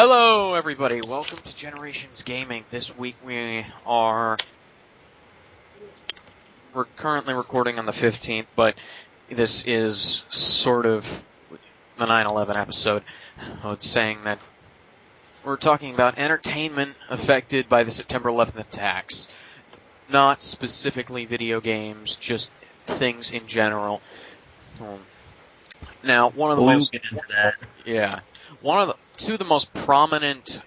Hello, everybody. Welcome to Generations Gaming. This week we're currently recording on the 15th, but this is sort of the 9/11 episode. It's saying that we're talking about entertainment affected by the September 11th attacks. Not specifically video games, just things in general. Now, one of the most... We'll get into that. Yeah. Two of the most prominent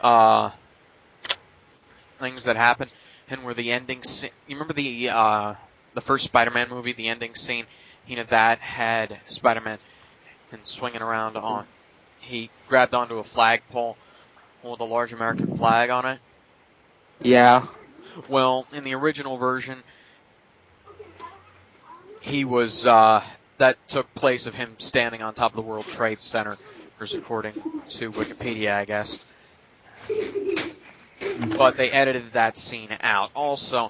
things that happened and were the ending scene. You remember the first Spider-Man movie, the ending scene? That had Spider-Man and swinging around on. He grabbed onto a flagpole with a large American flag on it. Yeah. Well, in the original version, he was that took place of him standing on top of the World Trade Center. According to Wikipedia, I guess. But they edited that scene out. Also,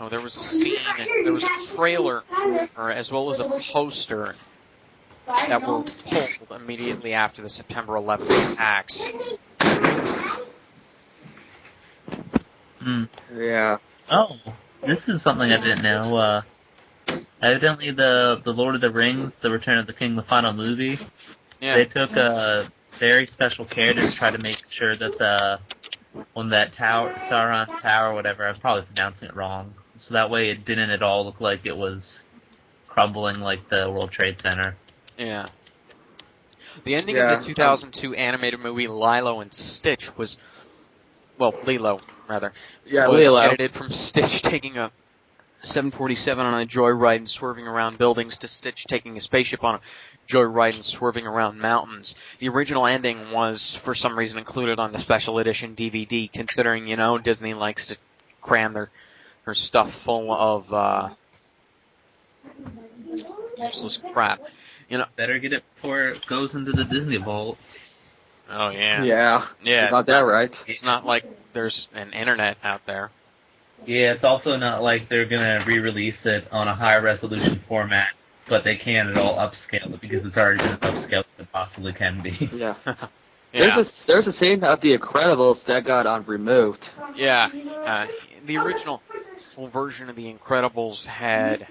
there was a scene, there was a trailer, as well as a poster that were pulled immediately after the September 11th attacks. Yeah. Oh, this is something I didn't know. Evidently, the Lord of the Rings, The Return of the King, the final movie, they took a very special care to try to make sure that on that tower, Sauron's tower or whatever, I'm probably pronouncing it wrong, so that way it didn't at all look like it was crumbling like the World Trade Center. Yeah. The ending of the 2002 animated movie Lilo and Stitch was, Lilo, rather. Yeah, was Lilo. Edited from Stitch taking a 747 on a joyride and swerving around buildings to Stitch taking a spaceship on a joyride and swerving around mountains. The original ending was, for some reason, included on the special edition DVD, considering, Disney likes to cram their stuff full of useless crap. Better get it before it goes into the Disney Vault. Oh, yeah. Yeah. Yeah. Got that right. It's not like there's an internet out there. Yeah, it's also not like they're gonna re-release it on a high resolution format, but they can't at all upscale it because it's already been as upscaled as it possibly can be. Yeah. Yeah. There's a scene of The Incredibles that got removed. Yeah. The original version of The Incredibles had,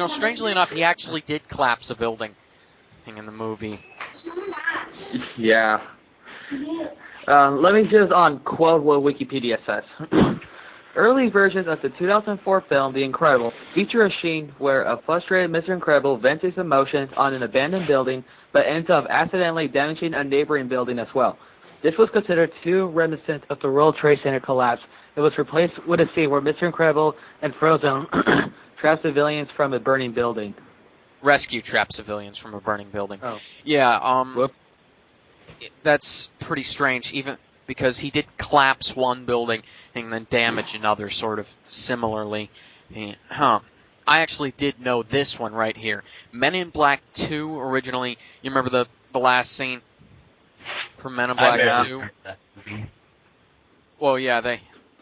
strangely enough, he actually did collapse a building in the movie. Yeah. Let me just quote what Wikipedia says. Early versions of the 2004 film The Incredibles feature a scene where a frustrated Mr. Incredible vents his emotions on an abandoned building, but ends up accidentally damaging a neighboring building as well. This was considered too reminiscent of the World Trade Center collapse. It was replaced with a scene where Mr. Incredible and Frozone trap civilians from a burning building. Rescue trap civilians from a burning building. Oh. Yeah, Whoop. That's pretty strange, even because he did collapse one building and then damage another sort of similarly. I actually did know this one right here. Men in Black 2 originally, you remember the last scene from Men in Black 2? Well, yeah,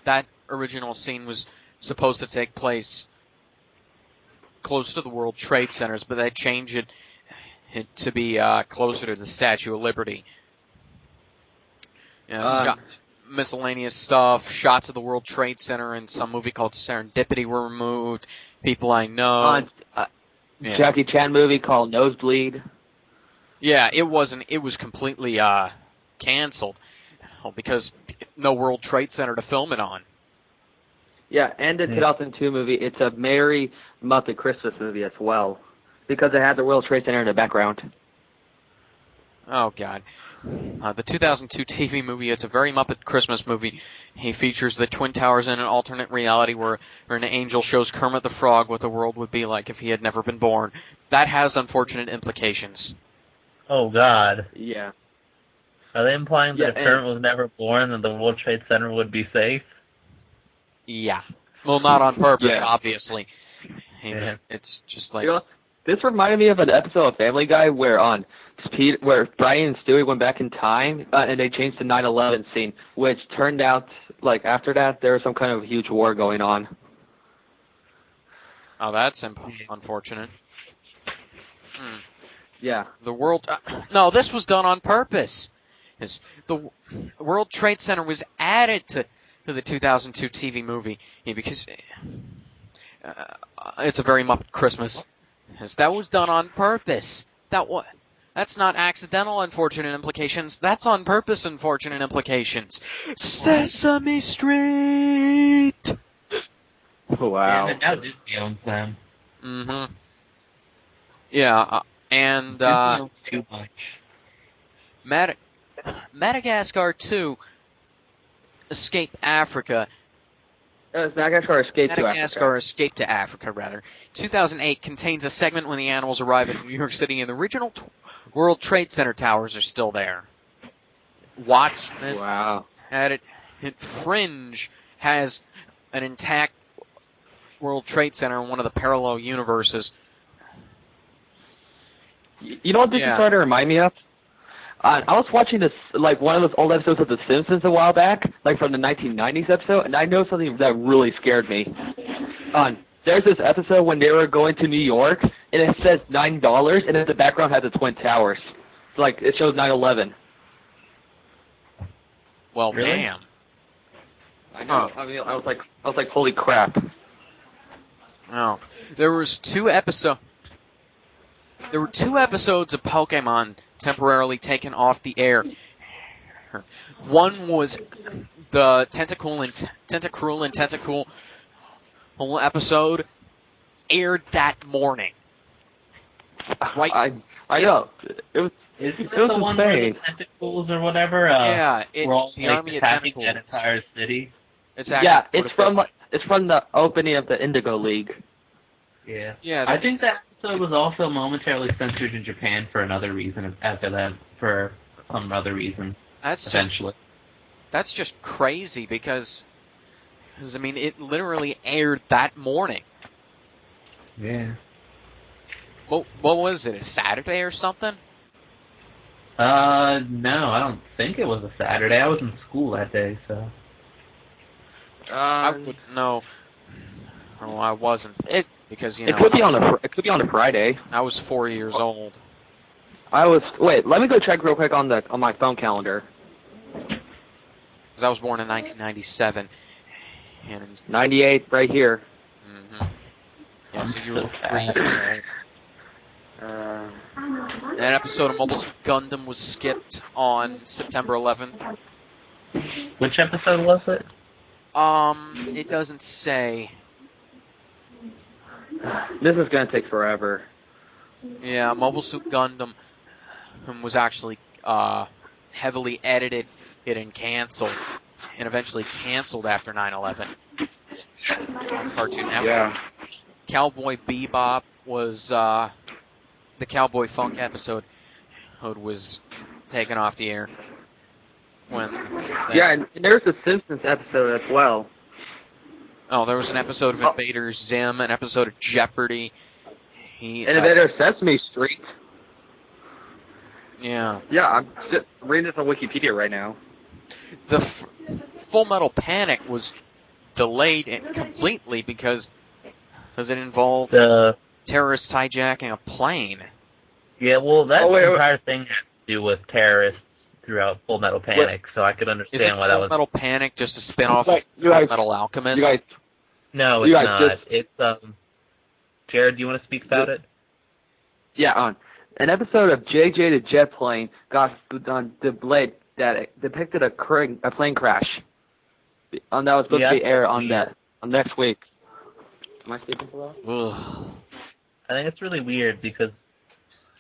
that original scene was supposed to take place close to the World Trade Centers, but they changed it to be closer to the Statue of Liberty. Miscellaneous stuff, shots of the World Trade Center in some movie called Serendipity were removed. People I know. Jackie Chan movie called Nosebleed. Yeah, it was completely canceled because no World Trade Center to film it on. Yeah, and the 2002 movie, it's a Merry Muppet Christmas movie as well, because it had the World Trade Center in the background. Oh, God. The 2002 TV movie, it's a very Muppet Christmas movie. He features the Twin Towers in an alternate reality where an angel shows Kermit the Frog what the world would be like if he had never been born. That has unfortunate implications. Oh, God. Yeah. Are they implying that if Kermit was never born, then the World Trade Center would be safe? Yeah. Well, not on purpose, Yeah. obviously. It's just like... This reminded me of an episode of Family Guy where Brian and Stewie went back in time and they changed the 9/11 scene, which turned out, after that, there was some kind of huge war going on. Oh, that's unfortunate. Yeah. The world. No, this was done on purpose. The World Trade Center was added to the 2002 TV movie because it's a very Muppet Christmas. That was done on purpose. That's not accidental unfortunate implications. That's on purpose unfortunate implications. Sesame Street. Wow. Yeah, but now Disney owns them. Mm-hmm. Yeah, and Disney owns too much. Madagascar 2, Escape Africa. Madagascar Escape to Africa. Madagascar Escape to Africa, rather. 2008 contains a segment when the animals arrive in New York City and the original World Trade Center towers are still there. Watchmen. Wow. Fringe has an intact World Trade Center in one of the parallel universes. You know what this is starting to remind me of? I was watching this, like, one of those old episodes of The Simpsons a while back, like from the 1990s episode, and I know something that really scared me. There's this episode when they were going to New York, and it says $9, and in the background has the Twin Towers. It's like, it shows 9/11. Well, really? damn. I know. I mean, I was like, holy crap. Oh, there were two episodes of Pokemon temporarily taken off the air. One was the Tentacruel and Tentacool whole episode aired that morning. Right? I know. It was the one where the tentacles or whatever? Yeah, were all, the like, Army of attacking Tentacles. that entire city. Yeah, it's from the opening of the Indigo League. Yeah. Yeah, I think that episode was also momentarily censored in Japan for another reason after that, for some other reason. That's just crazy because I mean, it literally aired that morning. Yeah. What was it? A Saturday or something? No, I don't think it was a Saturday. I was in school that day, so. I wouldn't know. Oh, I wasn't. Because, it could be on a Friday. I was 4 years old. Wait, let me go check real quick on my phone calendar. Because I was born in 1997. And 98, right here. Mm-hmm. Yeah, so you were 3 years old. An episode of Mobile Suit Gundam was skipped on September 11th. Which episode was it? It doesn't say. This is gonna take forever. Yeah, Mobile Suit Gundam was actually heavily edited and canceled, and eventually canceled after 9/11 on Cartoon Network. Yeah. Cowboy Bebop was the Cowboy Funk episode was taken off the air. And there's a Simpsons episode as well. Oh, there was an episode of Invader Zim, an episode of Jeopardy. Invader Sesame Street. Yeah. Yeah, I'm just reading this on Wikipedia right now. The Full Metal Panic was delayed completely because it involved terrorists hijacking a plane. Yeah, well, that entire thing has to do with terrorists throughout Full Metal Panic, so I could understand why that was. Full Metal Panic just a spin-off of Full Metal Alchemist? No, it's not. It's Jared, do you want to speak about it? Yeah, an episode of JJ the Jet Plane got delayed that depicted a plane crash. That was supposed to be aired on next week. Am I speaking for that? Ugh. I think it's really weird because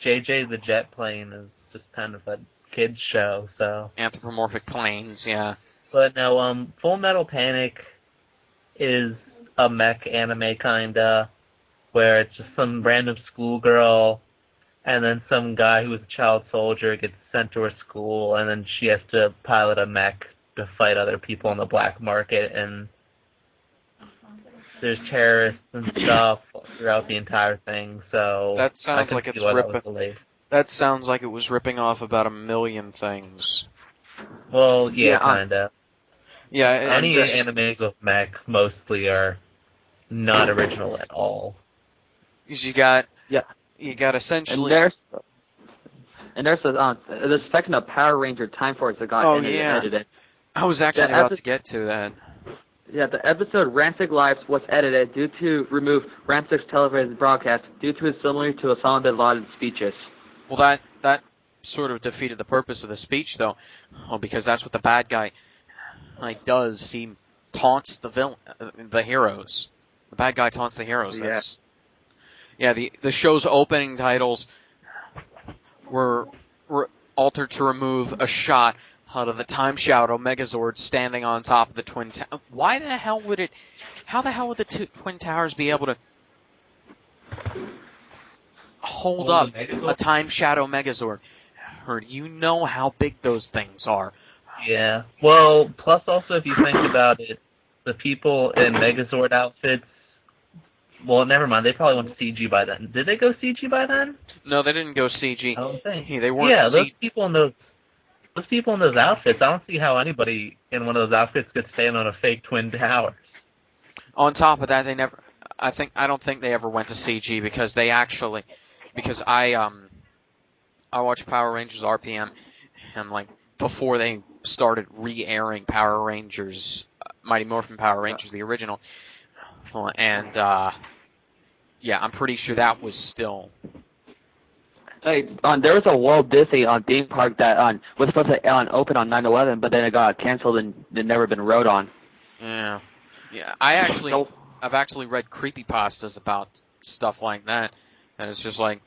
JJ the Jet Plane is just kind of a kids show, so. Anthropomorphic planes, yeah. But no, Full Metal Panic is a mech anime kinda, where it's just some random schoolgirl, and then some guy who was a child soldier gets sent to her school, and then she has to pilot a mech to fight other people on the black market, and there's terrorists and stuff throughout the entire thing, so. That sounds like it's ripping. That sounds like it was ripping off about a million things. Well, yeah, kinda. Yeah, any animes with mechs mostly are not original at all. You got essentially. And there's the section of Power Ranger Time Force that got edited. I was actually about to get to that. Yeah, the episode Rancic Lives was edited due to remove Rancic's television broadcast due to its similar to Osama bin Laden's speeches. Well, that sort of defeated the purpose of the speech, though, because that's what the bad guy does. He taunts the heroes. The bad guy taunts the heroes. The show's opening titles were altered to remove a shot out of the Time Shadow Megazord standing on top of the Twin Towers. How the hell would the Twin Towers be able to hold up a Time Shadow Megazord? Or do you know how big those things are? Yeah. Well, plus also if you think about it, the people in Megazord outfits, well, never mind. They probably went CG by then. Did they go CG by then? No, they didn't go CG. I don't think. They weren't. Yeah, those people in those outfits. I don't see how anybody in one of those outfits could stand on a fake Twin Towers. On top of that, they never. I don't think they ever went to CG because I watched Power Rangers RPM and before they started re-airing Power Rangers, Mighty Morphin Power Rangers, the original. And, I'm pretty sure that was still... Hey, there was a Walt Disney theme park that was supposed to open on 9/11, but then it got canceled and it never been rode on. Yeah. I've actually read creepypastas about stuff like that, and it's just like...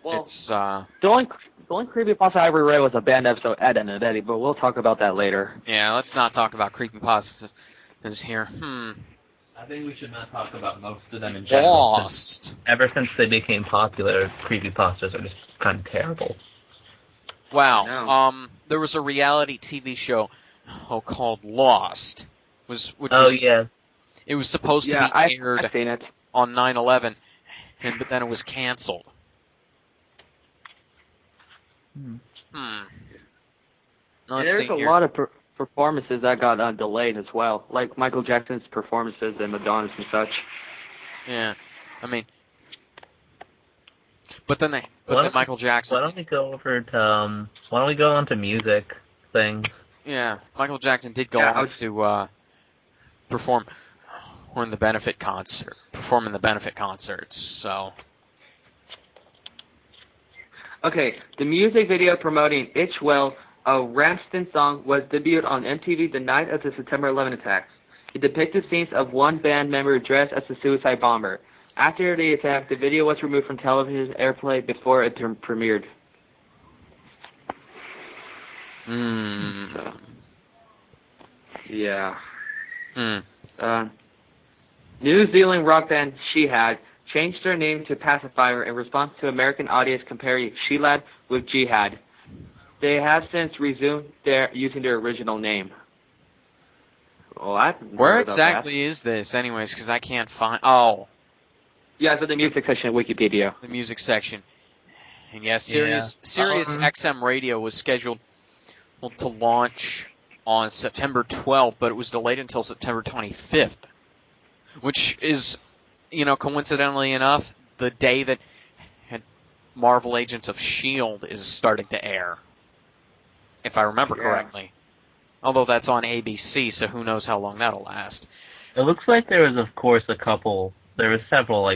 Well, it's, the only creepypasta I ever read was a band episode, Ed and Eddie, but we'll talk about that later. Yeah, let's not talk about creepypastas here. I think we should not talk about most of them in general. Lost. Ever since they became popular, creepypastas are just kind of terrible. Wow. There was a reality TV show called Lost. Yeah. It was supposed to be aired on 9/11, but then it was canceled. There's a lot of performances that got delayed as well, like Michael Jackson's performances and Madonna's and such. Yeah, I mean, but then Michael Jackson. Why don't we go on to music things? Yeah, Michael Jackson did go on to perform in the benefit concerts. So. Okay, the music video promoting Itch Well, a Ramstein song, was debuted on MTV the night of the September 11 attacks. It depicted scenes of one band member dressed as a suicide bomber. After the attack, the video was removed from television airplay before it premiered. Yeah. New Zealand rock band Shihad changed their name to Pacifier in response to American audience comparing Shilad with Jihad. They have since resumed using their original name. Well, where exactly is this, anyways? Because I can't find... Oh. Yeah, it's in the music section of Wikipedia. The music section. And Sirius XM Radio was scheduled to launch on September 12th, but it was delayed until September 25th. Which is... coincidentally enough, the day that Marvel Agents of S.H.I.E.L.D. is starting to air, if I remember correctly. Although that's on ABC, so who knows how long that'll last. It looks like there was, of course, there were several,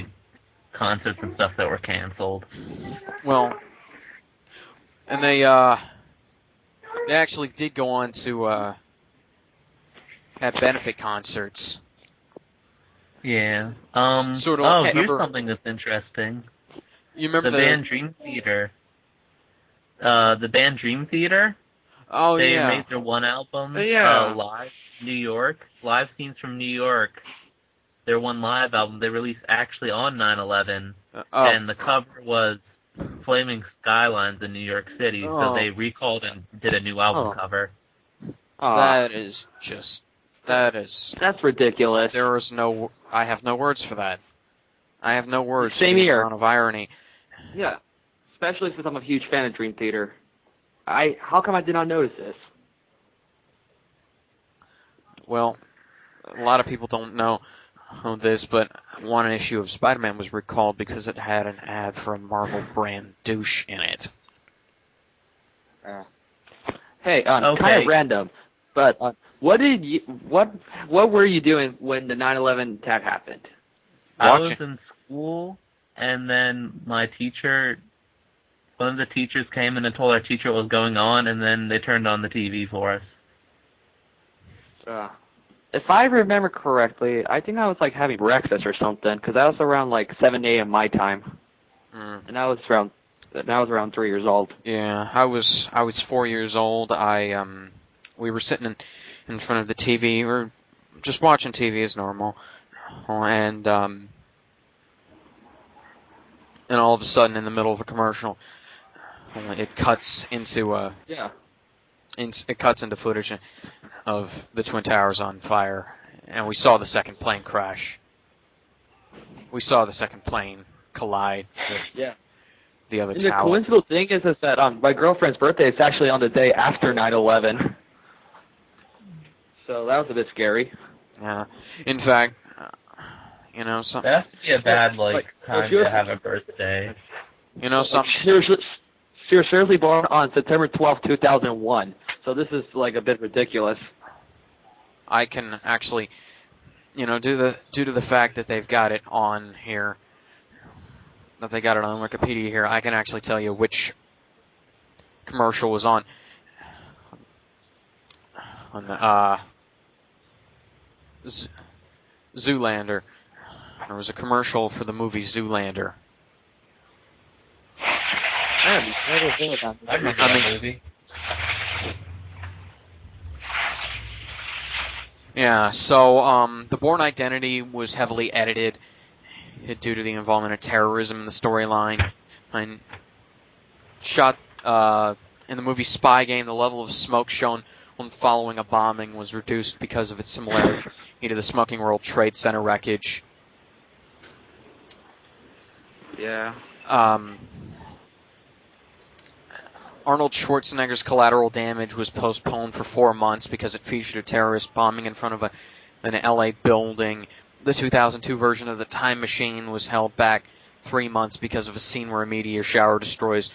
concerts and stuff that were canceled. Well, and they actually did go on to have benefit concerts. Yeah. Here's something that's interesting. You remember the band Dream Theater? The band Dream Theater? Oh, they made their one album, Live New York, Live Scenes from New York. Their one live album they released actually on 9/11, and the cover was Flaming Skylines in New York City, so they recalled and did a new album cover. That's ridiculous. I have no words for that. I have no words Same for the here. amount of irony. Yeah, especially since I'm a huge fan of Dream Theater. How come I did not notice this? Well, a lot of people don't know this, but one issue of Spider-Man was recalled because it had an ad for a Marvel brand douche in it. Hey, kind of random, but what were you doing when the 9/11 attack happened? I was in school, and then one of the teachers came in and told our teacher what was going on, and then they turned on the TV for us. If I remember correctly, I think I was like having breakfast or something, because that was around like 7 a.m. my time, and I was around 3 years old. Yeah, I was 4 years old. We were sitting in front of the TV. We were just watching TV as normal, and all of a sudden, in the middle of a commercial, it cuts into footage of the Twin Towers on fire, and we saw the second plane crash. We saw the second plane collide with the other tower. The coincidental thing is that my girlfriend's birthday is actually on the day after 9/11. So that was a bit scary. Yeah. In fact, something. That has to be a bad time to have a birthday. Something. She was seriously born on September 12th, 2001. So this is like a bit ridiculous. I can actually, due to the fact that they've got it on here, that they got it on Wikipedia here, I can actually tell you which commercial was on Zoolander. There was a commercial for the movie Zoolander. Movie. Yeah, so the Bourne Identity was heavily edited due to the involvement of terrorism in the storyline. And shot in the movie Spy Game, the level of smoke shown when following a bombing was reduced because of its similarity to the Smoking World Trade Center wreckage. Yeah. Arnold Schwarzenegger's Collateral Damage was postponed for 4 months because it featured a terrorist bombing in front of an LA building. The 2002 version of The Time Machine was held back 3 months because of a scene where a meteor shower destroys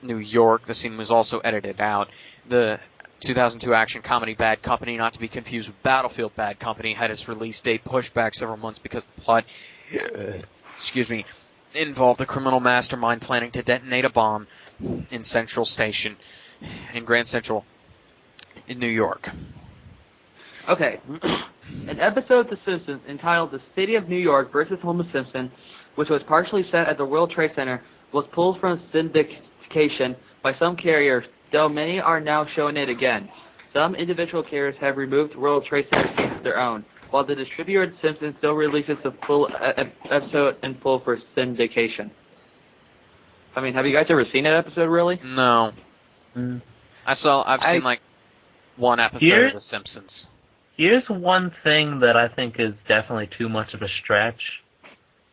New York. The scene was also edited out. The 2002 action comedy Bad Company, not to be confused with Battlefield Bad Company, had its release date pushed back several months because the plot involved a criminal mastermind planning to detonate a bomb in Central Station in Grand Central in New York. Okay. An episode of The Simpsons entitled The City of New York versus Homer Simpson, which was partially set at the World Trade Center, was pulled from syndication by some carriers, though many are now showing it again. Some individual carriers have removed World Trade Center as their own, while the distributor The Simpsons still releases the full episode in full for syndication. I mean, have you guys ever seen that episode, really? No. I've seen like one episode of The Simpsons. Here's one thing that I think is definitely too much of a stretch.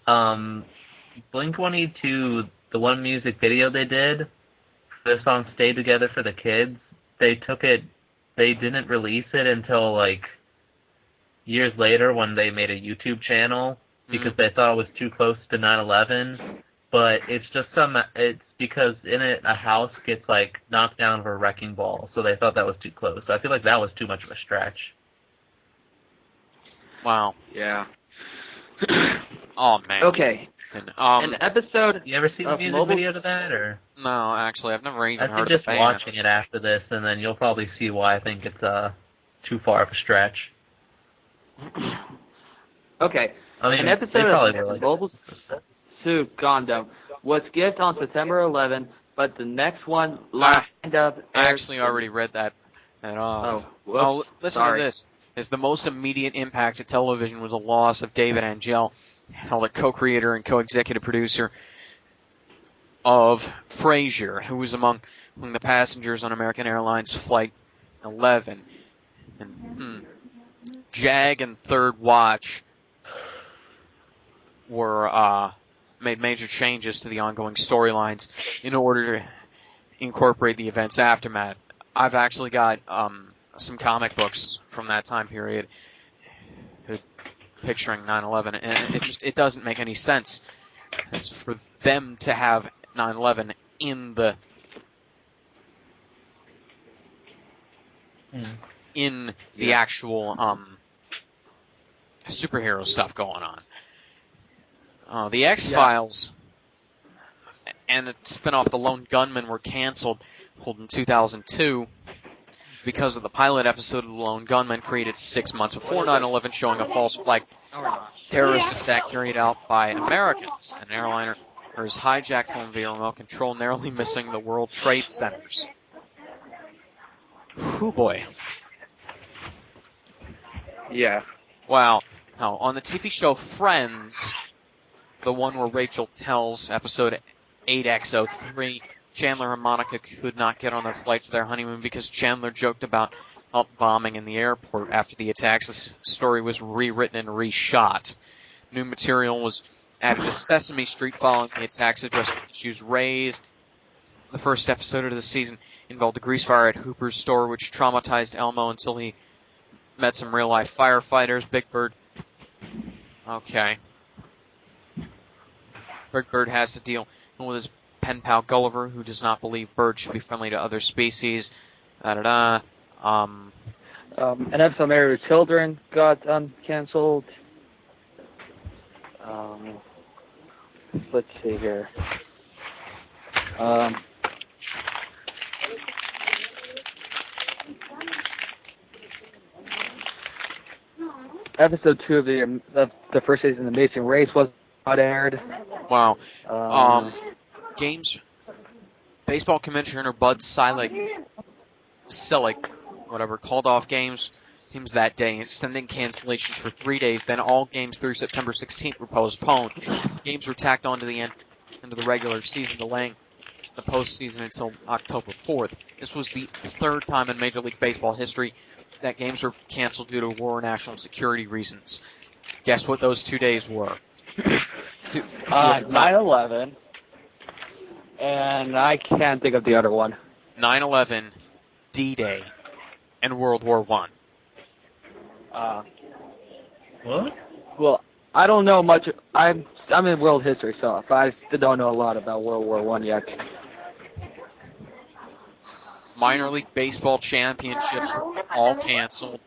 Blink-182, the one music video they did, the song Stay Together for the Kids, they didn't release it until like years later when they made a YouTube channel because they thought it was too close to 9/11. But it's because in it a house gets like knocked down with a wrecking ball, so they thought that was too close. So I feel like that was too much of a stretch. Wow. Yeah. Oh man. Okay. And, an episode. You ever seen the music video to that, or? No, actually, I've never even heard of just the band. watching it after this, and then you'll probably see why I think it's too far of a stretch. Okay. I mean, an episode of Mobile Suit Gundam was skipped on September 11th, but the next one lined up. I actually already read that off. Oh, listen to this. As the most immediate impact to television was a loss of David Angel, held a co-creator and co-executive producer of Frasier, who was among the passengers on American Airlines Flight 11. And, JAG and Third Watch were made major changes to the ongoing storylines in order to incorporate the events aftermath. I've actually got some comic books from that time period. picturing 9/11, and it doesn't make any sense. It's for them to have 9/11 in the actual superhero stuff going on. The X-Files and a spin-off, The Lone Gunmen, were canceled in 2002 because of the pilot episode of The Lone Gunmen created 6 months before 9/11, showing a false flag terrorist attack carried out by Americans. An airliner was hijacked from via remote control, narrowly missing the World Trade Centers. Whew, boy. Yeah. Wow. Now, on the TV show Friends, the one where Rachel tells episode 8X03, Chandler and Monica could not get on their flight for their honeymoon because Chandler joked about bombing in the airport after the attacks. The story was rewritten and reshot. New material was added to Sesame Street following the attacks, addressing issues raised. The first episode of the season involved a grease fire at Hooper's store, which traumatized Elmo until he met some real-life firefighters. Big Bird. Okay. Big Bird has to deal with his pen pal Gulliver, who does not believe birds should be friendly to other species. An episode of Married with Children got canceled. Let's see here. Episode 2 of the first season of The Amazing Race was not aired. Wow. Games. Baseball Commissioner Bud Selig, whatever, called off games that day, extending cancellations for 3 days. Then all games through September 16th were postponed. Games were tacked on to the end of the regular season, delaying the postseason until October 4th. This was the third time in Major League Baseball history that games were canceled due to war or national security reasons. Guess what those 2 days were? 9/11. And I can't think of the other one. 9/11, D-Day, and World War I. What? Well, I don't know much. I'm in world history, so I don't know a lot about World War I yet. Minor League Baseball championships were all canceled.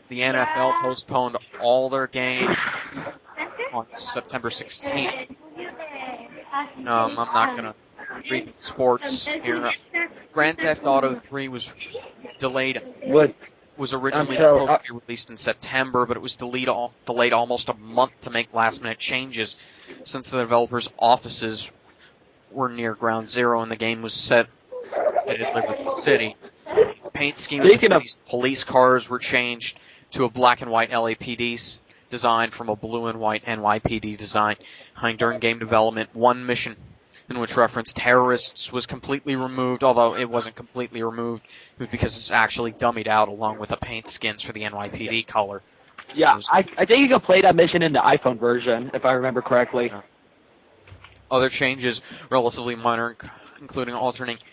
The NFL postponed all their games on September 16th. I'm not going to read sports here. Grand Theft Auto 3 was delayed. Was originally supposed to be released in September, but it was delayed almost a month to make last-minute changes since the developers' offices were near Ground Zero and the game was set at Liberty City. Paint scheme of the city's police cars were changed to a black and white LAPD design from a blue and white NYPD design. During game development, one mission in which reference terrorists was completely removed, although it wasn't completely removed because it's actually dummied out along with the paint skins for the NYPD color. Yeah, I think you can play that mission in the iPhone version, if I remember correctly. Other changes, relatively minor, including alternating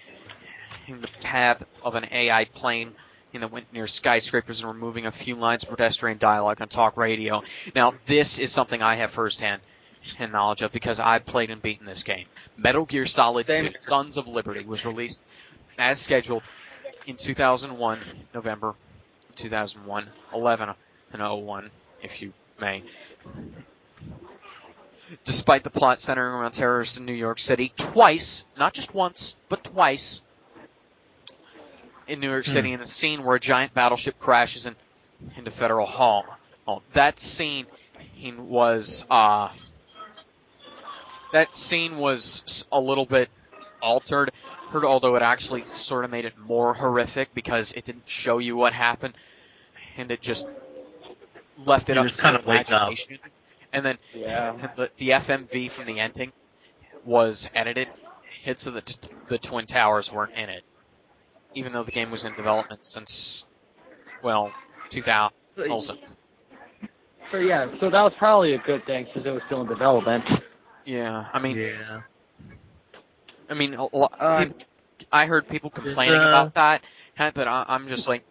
the path of an AI plane that went near skyscrapers and removing a few lines of pedestrian dialogue on talk radio. Now, this is something I have firsthand knowledge of because I played and beaten this game. Metal Gear Solid 2 Sons of Liberty was released as scheduled in 2001, November 2001, 11 and 01, if you may. Despite the plot centering around terrorists in New York City, twice, not just once, but twice, in New York City, in a scene where a giant battleship crashes into Federal Hall. That scene was a little bit altered, although it actually sort of made it more horrific because it didn't show you what happened, and it just left it up to kind of imagination. And then the FMV from the ending was edited, so that the Twin Towers weren't in it, even though the game was in development since, 2000. So that was probably a good thing since it was still in development. Yeah, I mean, I heard people complaining about that, but I'm just like,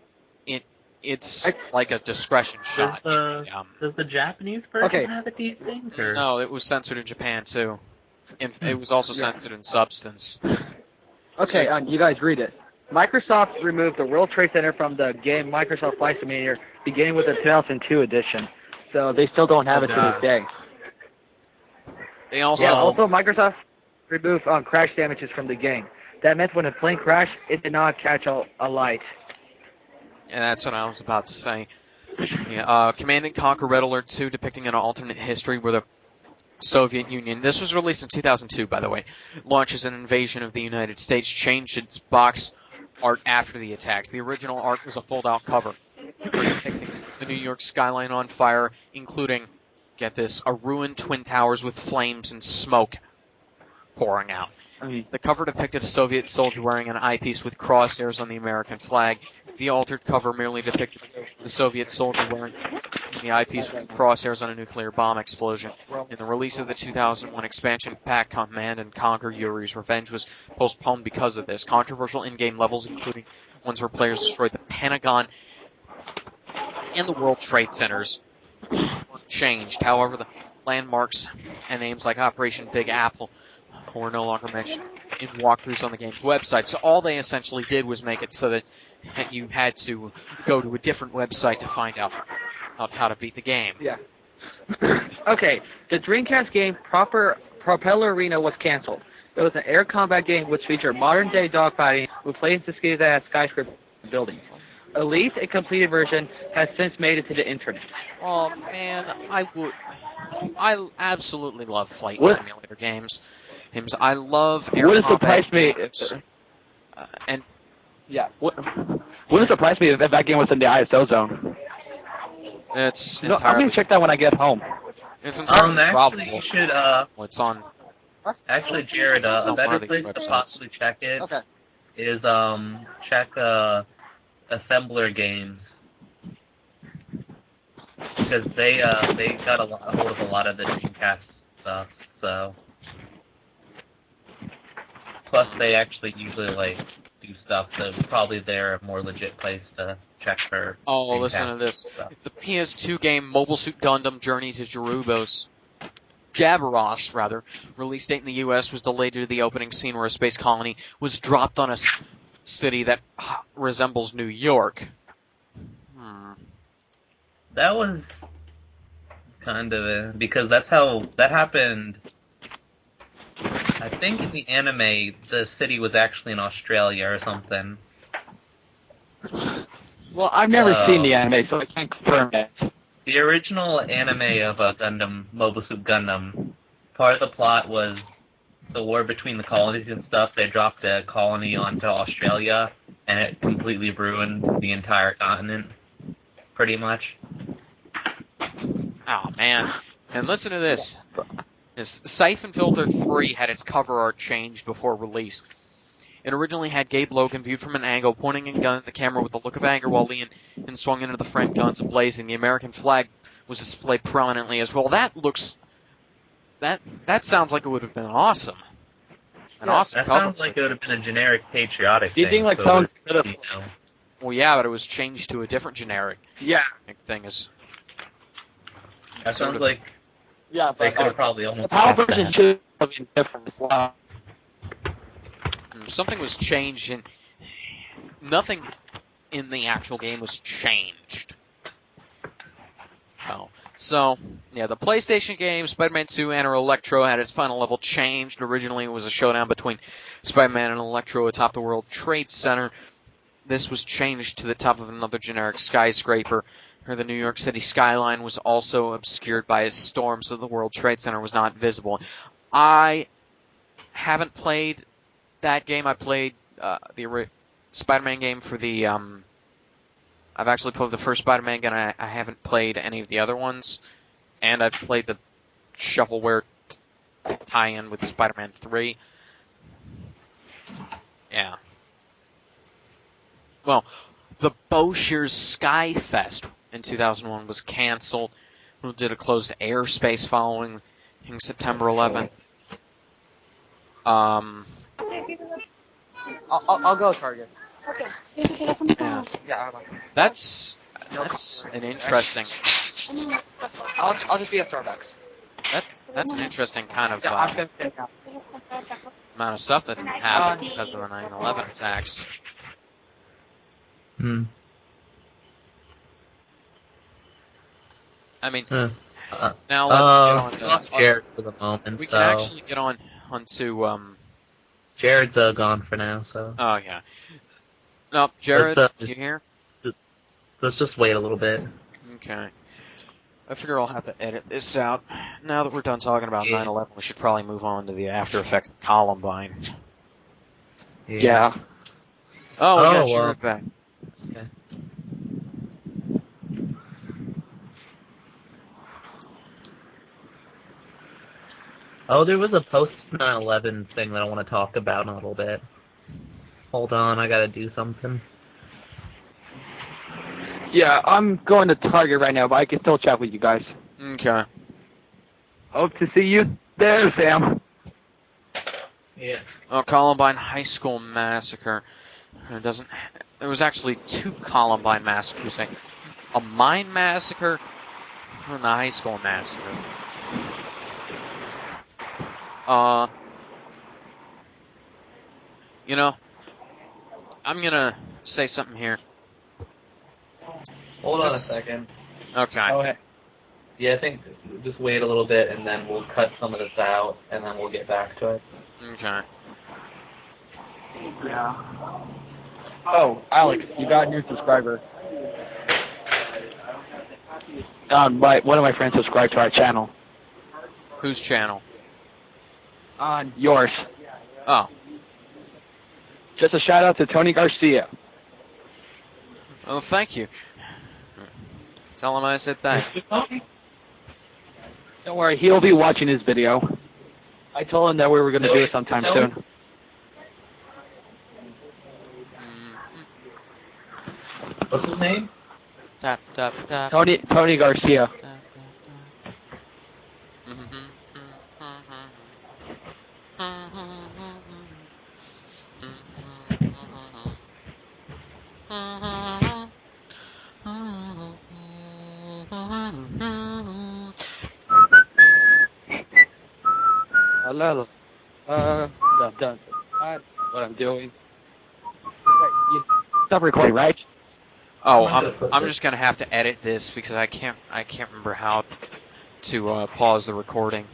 it's like a discretion shot. Does the Japanese version have it, do you think? Or? No, it was censored in Japan, too. It was also censored in substance. Okay, you guys read it. Microsoft removed the World Trade Center from the game Microsoft Flight Simulator beginning with the 2002 edition. So they still don't have it to this day. They also... also Microsoft removed crash damages from the game. That meant when a plane crashed, it did not catch a light. And that's what I was about to say. Yeah, Command & Conquer Red Alert 2, depicting an alternate history where the Soviet Union, this was released in 2002, by the way, launches an invasion of the United States, changed its box art after the attacks. The original art was a fold-out cover depicting the New York skyline on fire, including, get this, a ruined Twin Towers with flames and smoke pouring out. The cover depicted a Soviet soldier wearing an eyepiece with crosshairs on the American flag. The altered cover merely depicted the Soviet soldier wearing the eyepiece with crosshairs on a nuclear bomb explosion. In the release of the 2001 expansion pack, Command & Conquer Yuri's Revenge was postponed because of this. Controversial in-game levels, including ones where players destroyed the Pentagon and the World Trade Centers, were changed. However, the landmarks and names like Operation Big Apple were no longer mentioned in walkthroughs on the game's website. So all they essentially did was make it so that you had to go to a different website to find out how to beat the game. Yeah. Okay, the Dreamcast game Propeller Arena was canceled. It was an air combat game which featured modern-day dogfighting with planes disguised as skyscraper buildings. At least a completed version has since made it to the internet. Oh man, I absolutely love flight simulator games. I love air combat games. And yeah, wouldn't surprise me if that game was in the ISO zone. It's I'm gonna check that when I get home. It's entirely probable. Actually, you should. It's on. Actually, Jared, a better place to possibly check it is check Assembler Games, because they got a hold of a lot of the Dreamcast stuff. So plus they actually usually do stuff, so probably they're a more legit place to check for. Oh, listen to this. Stuff. The PS2 game Mobile Suit Gundam Journey to Jabberos, release date in the U.S. was delayed due to the opening scene where a space colony was dropped on a city that resembles New York. That was kind of because that happened. I think in the anime, the city was actually in Australia or something. Well, I've never seen the anime, so I can't confirm it. The original anime of Gundam, Mobile Suit Gundam, part of the plot was the war between the colonies and stuff. They dropped a colony onto Australia, and it completely ruined the entire continent, pretty much. Oh, man. And listen to this. Siphon Filter 3 had its cover art changed before release. It originally had Gabe Logan viewed from an angle, pointing a gun at the camera with a look of anger while Leon swung into the front, guns ablazing. The American flag was displayed prominently as well. That sounds like it would have been awesome. Awesome that cover. Sounds like it would have been a generic patriotic thing. Do you think like someone could have... Well, yeah, but it was changed to a different generic thing. That sounds like... Yeah, but they could have probably almost... The power version should have been different as well. Something was changed, and nothing in the actual game was changed. Oh. So, yeah, the PlayStation game, Spider-Man 2 Enter Electro, had its final level changed. Originally, it was a showdown between Spider-Man and Electro atop the World Trade Center. This was changed to the top of another generic skyscraper. The New York City skyline was also obscured by a storm, so the World Trade Center was not visible. I haven't played that game. I played the Spider-Man game for the... I've actually played the first Spider-Man game, and I haven't played any of the other ones. And I've played the shovelware tie-in with Spider-Man 3. Yeah. Well, the Boshears Sky Fest in 2001 was canceled. We did a closed airspace following September 11th. I'll go, Target. Okay. Yeah. That's That's an interesting. I'll just be at Starbucks. That's an interesting kind of Yeah, I'm gonna take out. amount of stuff that happened because of the 9/11 attacks. Hmm. I mean, Huh. now let's get on to Jared for the moment. we can actually get onto Jared's gone for now, so Oh yeah. No, Jared, you here? let's just wait a little bit. Okay. I figure I'll have to edit this out. Now that we're done talking about 9/11, we should probably move on to the after effects of Columbine. Yeah. Oh, we got Jared back. Okay. Oh, there was a post 9/11 thing that I want to talk about in a little bit. Hold on, I gotta do something. Yeah, I'm going to Target right now, but I can still chat with you guys. Okay. Hope to see you there, Sam. Yeah. Oh, Columbine High School Massacre. There was actually 2 Columbine massacres. A mine massacre and the high school massacre. You know, I'm gonna say something here. Hold on a second. Okay. Oh, hey. Yeah, I think just wait a little bit, and then we'll cut some of this out, and then we'll get back to it. Okay. Yeah. Oh, Alex, you got a new subscriber. One of my friends subscribed to our channel. Whose channel? On yours. Oh. Just a shout out to Tony Garcia. Oh, thank you. Tell him I said thanks. Don't worry, he'll be watching his video. I told him that we were going to do it sometime soon. What's his name? Tap, tap, tap. Tony Garcia. Tap, tap, Hello. Done. What I'm doing. Wait, you stop recording, right? Oh, I'm just gonna have to edit this because I can't remember how to pause the recording.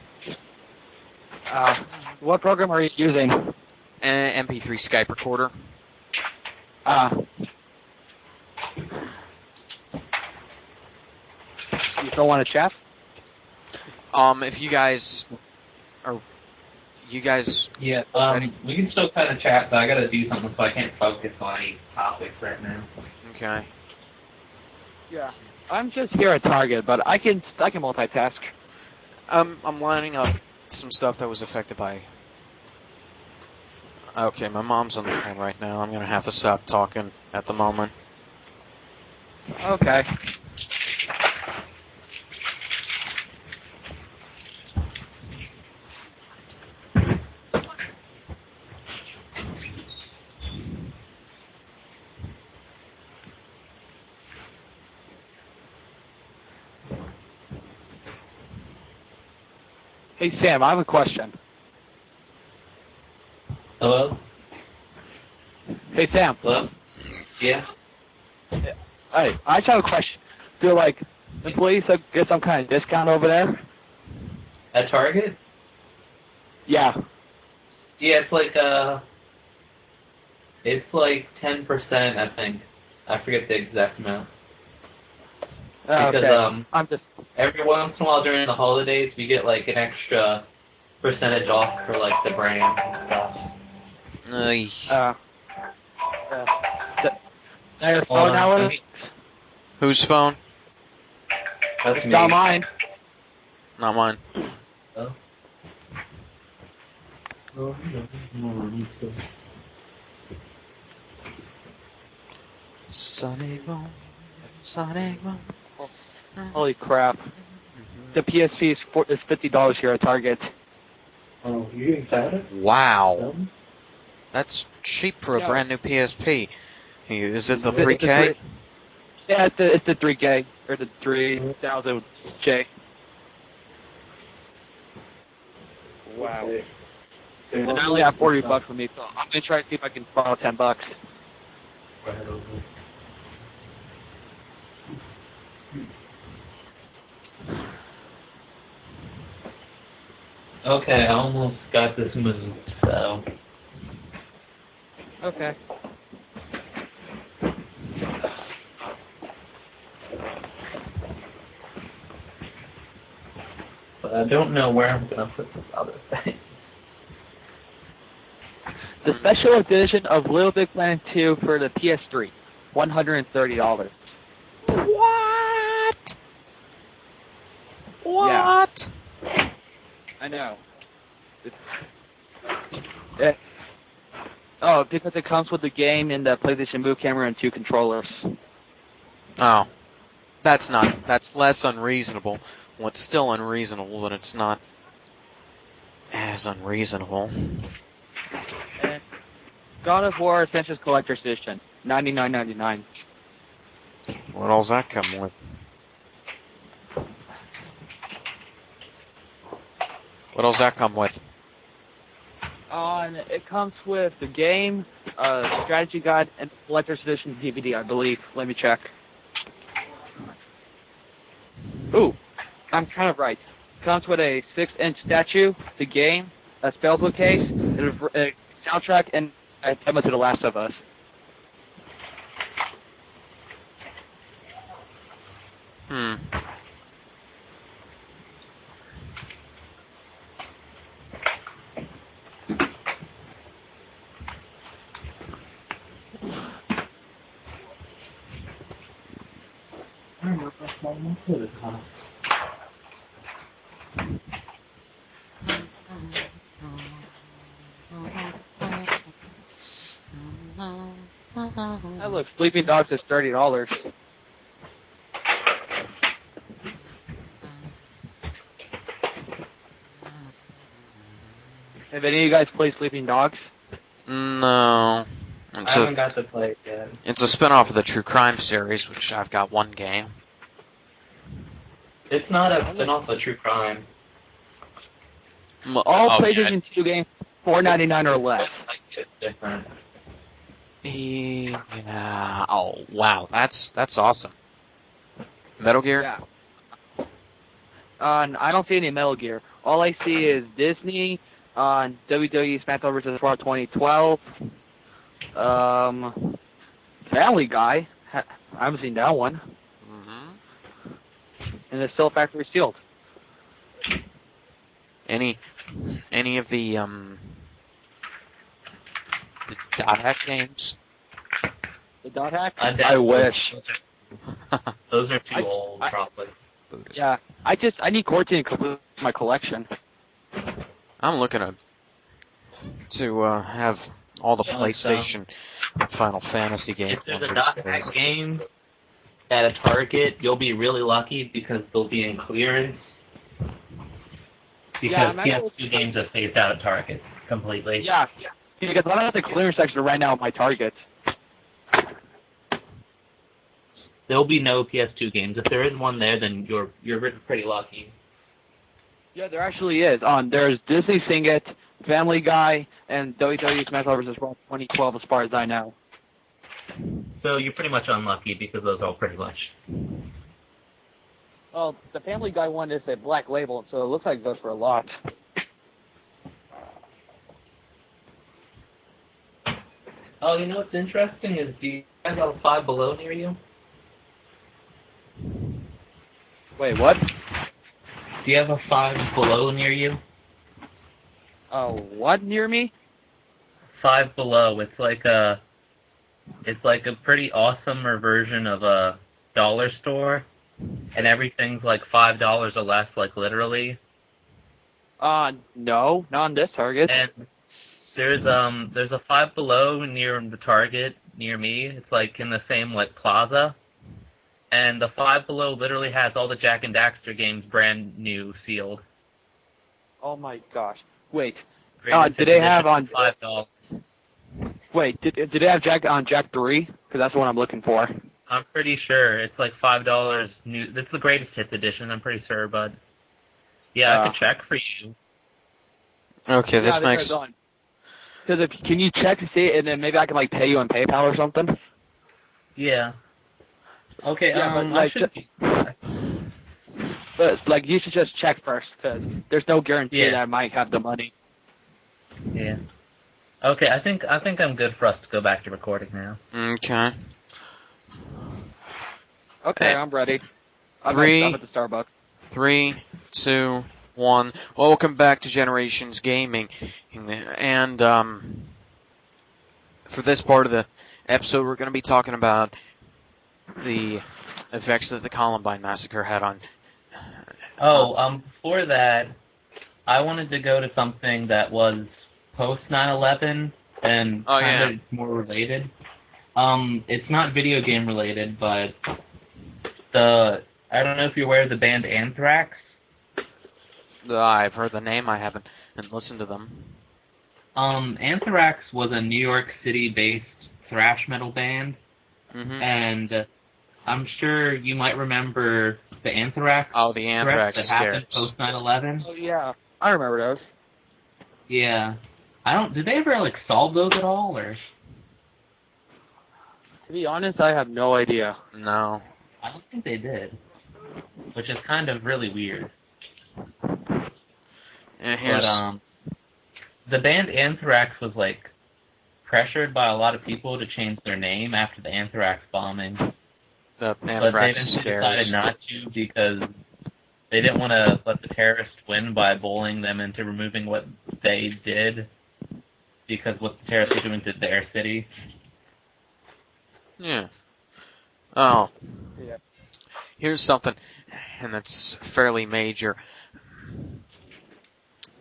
What program are you using? An MP3 Skype recorder. You still want to chat? If you guys are, Yeah, we can still kind of chat, but I gotta do something, so I can't focus on any topics right now. Okay. Yeah. I'm just here at Target, but I can multitask. I'm lining up some stuff that was affected by. Okay, my mom's on the phone right now. I'm gonna have to stop talking at the moment. Okay. Hey Sam, I have a question. Hello? Hey Sam. Hello? Yeah? Hey, I just have a question. Do employees get some kind of discount over there? At Target? Yeah. Yeah, it's like 10%, I think. I forget the exact amount. Because, Okay. I'm just every once in a while during the holidays, we get, an extra percentage off for, the brand and stuff. I have a phone now. Whose phone? That's me. Not mine. Not mine. Oh. Sonic Boom. Sonic Boom. Holy crap. The PSP is $50 here at Target. Oh, you getting excited? Wow. That's cheap for a brand new PSP. Is it the 3K? Yeah, it's the 3K or the 3000J. Wow. And I only have $40 with me, so I'm gonna try to see if I can borrow $10. Okay, I almost got this moved, so. Okay. But I don't know where I'm gonna put this other thing. The special edition of Little Big Planet 2 for the PS3, $130. What? What? Yeah. I know. Because it comes with the game and the PlayStation Move camera and 2 controllers. Oh. That's less unreasonable. Well, it's still unreasonable, but it's not as unreasonable. And God of War Essentials Collector's Edition, $99.99. What all's that come with? What else that come with? And it comes with the game, strategy guide, and collector's edition DVD, I believe. Let me check. Ooh, I'm kind of right. It comes with a 6-inch statue, the game, a spellbook case, a soundtrack, and a demo to The Last of Us. Hey, look, Sleeping Dogs is $30. Have any of you guys played Sleeping Dogs? No. I haven't got to play it yet. It's a spin-off of the True Crime series, which I've got one game. It's not a spin-off of True Crime. All PlayStation 2 games, $4.99 or less. It's different. Yeah. Oh, wow. That's awesome. Metal Gear? Yeah. I don't see any Metal Gear. All I see is Disney on WWE SmackDown vs. Raw 2012. Family Guy. I haven't seen that one. Mm-hmm. And it's still factory sealed. Any of the dot hack games? The dot hack? I wish. Those are too old, probably. Yeah, I need Corti to complete my collection. I'm looking to have all the PlayStation and Final Fantasy games. If there's a dot hack game at a Target, you'll be really lucky because they'll be in clearance. Because PS2 games are phased out at Target completely. Yeah, because I'm at the clearance section right now at my Target. There'll be no PS2 games. If there is one there, then you're pretty lucky. Yeah, there actually is. There's Disney Sing It, Family Guy, and WWE SmackDown vs. Raw 2012 as far as I know. So you're pretty much unlucky because those are pretty much. Well, the Family Guy one is a black label, so it looks like it goes for a lot. Oh, you know what's interesting is, do you guys have a Five Below near you? Wait, what? Do you have a Five Below near you? What near me? Five Below. It's like a pretty awesomer version of a dollar store, and everything's like $5 or less, like literally. No, not on this Target. And there's a Five Below near the Target near me. It's like in the same like plaza. And the Five Below literally has all the Jak and Daxter games brand new sealed. Oh my gosh! Wait, Great did they have on $5? Wait, did they have Jak on Jak 3? Because that's the one I'm looking for. I'm pretty sure it's like $5 new. This is the greatest hits edition. I'm pretty sure, but yeah, I could check for you. Okay, Yeah, this makes. Because can you check to see it, and then maybe I can like pay you on PayPal or something? Yeah. Okay. Yeah, but, I like, should. But like you should just check first, because there's no guarantee that I might have the money. Yeah. Okay, I think I'm good for us to go back to recording now. Okay. Okay, I'm ready. I'm at the Starbucks. 3, 2, 1. Welcome back to Generations Gaming, and for this part of the episode, we're going to be talking about the effects that the Columbine massacre had on. Before that, I wanted to go to something that was post 9/11 and kind of more related. It's not video game related, but I don't know if you're aware of the band Anthrax. I've heard the name. I haven't listened to them. Anthrax was a New York City-based thrash metal band, and I'm sure you might remember the Anthrax. Oh, the Anthrax that happened post 9/11. Oh yeah, I remember those. Yeah, did they ever like solve those at all, or? To be honest, I have no idea. No. I don't think they did, which is kind of really weird. But the band Anthrax was like pressured by a lot of people to change their name after the Anthrax bombing. The Anthrax but they decided not to because they didn't want to let the terrorists win by bullying them into removing what they did because what the terrorists were doing to their city. Yeah. Oh. Yeah. Here's something, and that's fairly major.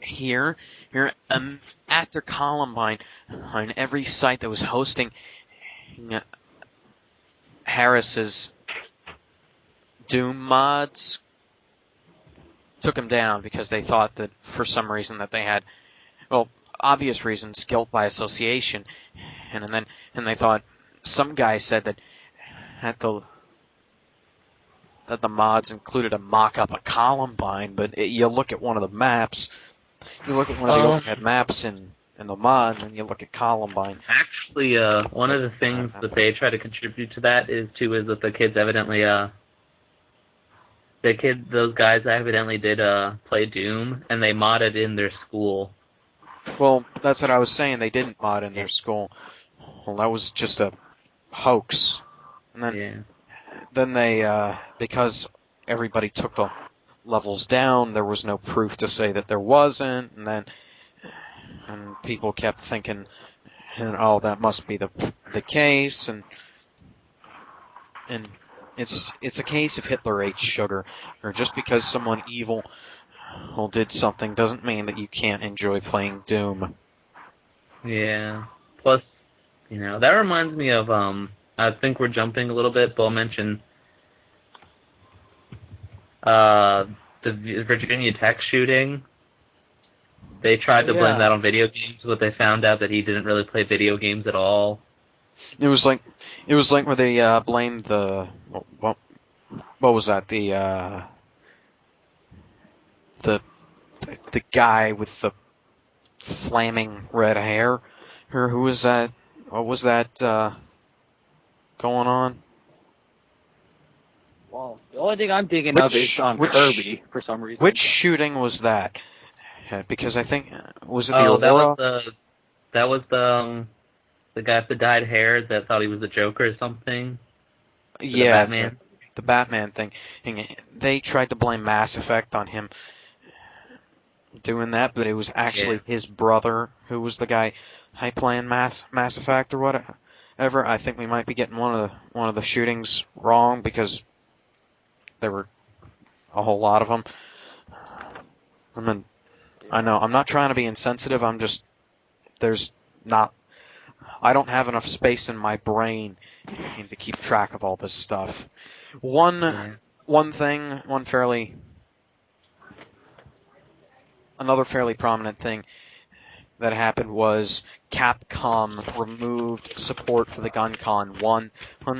Here, after Columbine, on every site that was hosting Harris's Doom mods, took them down because they thought that for some reason that they had, well, obvious reasons, guilt by association, and they thought some guy said that the mods included a mock-up of Columbine, but you look at one of the maps, you look at one of the overhead maps in the mod, and you look at Columbine. Actually, one of the things that they try to contribute to that is that the kids evidently, those guys evidently did play Doom, and they modded in their school. Well, that's what I was saying. They didn't mod in their school. Well, that was just a hoax. And then they, because everybody took the levels down, there was no proof to say that there wasn't, and people kept thinking, oh, that must be the case, and it's a case of Hitler ate sugar, or just because someone evil did something doesn't mean that you can't enjoy playing Doom. Yeah. Plus, that reminds me of, I think we're jumping a little bit, but I'll mention the Virginia Tech shooting. They tried to blame that on video games, but they found out that he didn't really play video games at all. It was like where they blamed the what was that, the guy with the flaming red hair, or who was that? What was that going on? Well, the only thing I'm thinking of is Kirby for some reason. Which shooting was that? Because I think was it the Aurora? That was the guy with the dyed hair that thought he was the Joker or something. Yeah, Batman. The Batman thing. They tried to blame Mass Effect on him doing that, but it was actually his brother who was the guy playing Mass Effect or whatever. I think we might be getting one of the shootings wrong because there were a whole lot of them. I know I'm not trying to be insensitive. I'm just I don't have enough space in my brain to keep track of all this stuff. Another fairly prominent thing that happened was Capcom removed support for the GunCon 1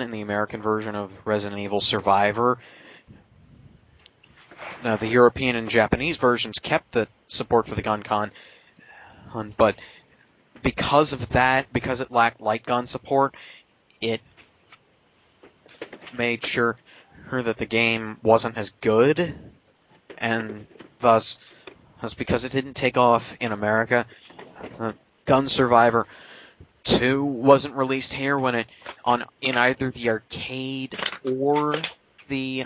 in the American version of Resident Evil Survivor. Now, the European and Japanese versions kept the support for the GunCon, but because of that, because it lacked light gun support, it made sure that the game wasn't as good, and thus because it didn't take off in America, Gun Survivor 2 wasn't released here in either the arcade or the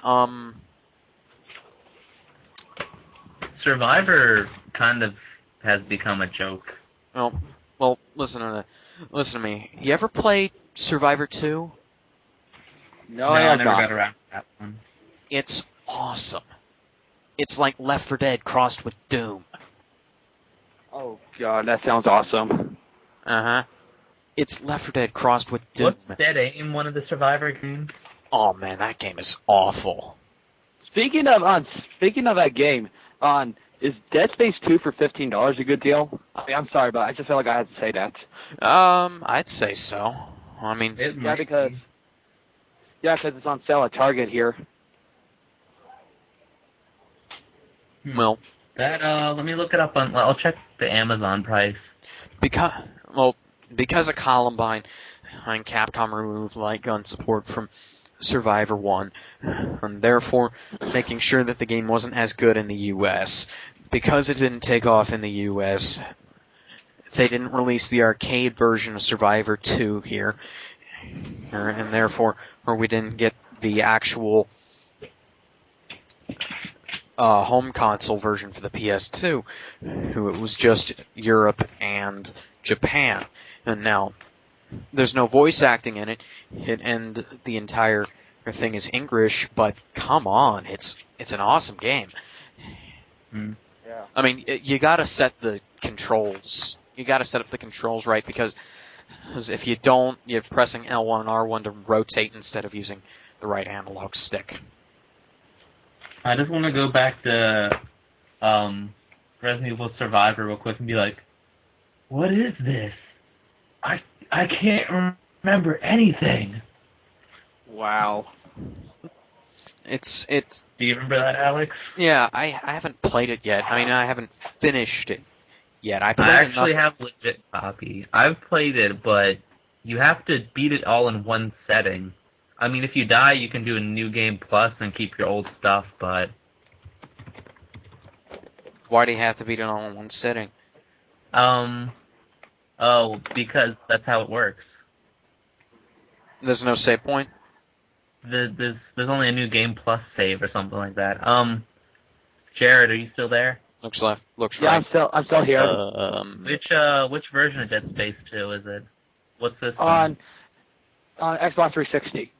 Survivor kind of has become a joke. Well, listen to me. You ever play Survivor 2? No, I never got around to that one. It's awesome. It's like Left 4 Dead crossed with Doom. Oh God, that sounds awesome. It's Left 4 Dead crossed with Doom. What's Dead Aim, one of the Survivor games? Oh man, that game is awful. Speaking of that game, is Dead Space 2 for $15 a good deal? I mean, I'm sorry, but I just feel like I had to say that. I'd say so. I mean, because it's on sale at Target here. Well, that let me look it up I'll check the Amazon price. Because of Columbine, Capcom removed light gun support from Survivor 1, and therefore making sure that the game wasn't as good in the U.S. Because it didn't take off in the U.S., they didn't release the arcade version of Survivor 2 here, and therefore we didn't get the actual home console version for the PS2. It was just Europe and Japan. And now, there's no voice acting in it, and the entire thing is English, but come on, it's an awesome game. Yeah. I mean, you gotta set the controls. You gotta set up the controls right, because if you don't, you're pressing L1 and R1 to rotate instead of using the right analog stick. I just want to go back to Resident Evil Survivor real quick and be like, what is this? I can't remember anything. Wow. It's. Do you remember that, Alex? Yeah, I haven't played it yet. I mean, I haven't finished it yet. I actually have a legit copy. I've played it, but you have to beat it all in one setting. I mean, if you die, you can do a new game plus and keep your old stuff, but... Why do you have to beat it all in one setting? Because that's how it works. There's no save point? There's only a new game plus save or something like that. Jared, are you still there? Looks Yeah, right. I'm still here. Which version of Dead Space 2 is it? What's this on Xbox 360.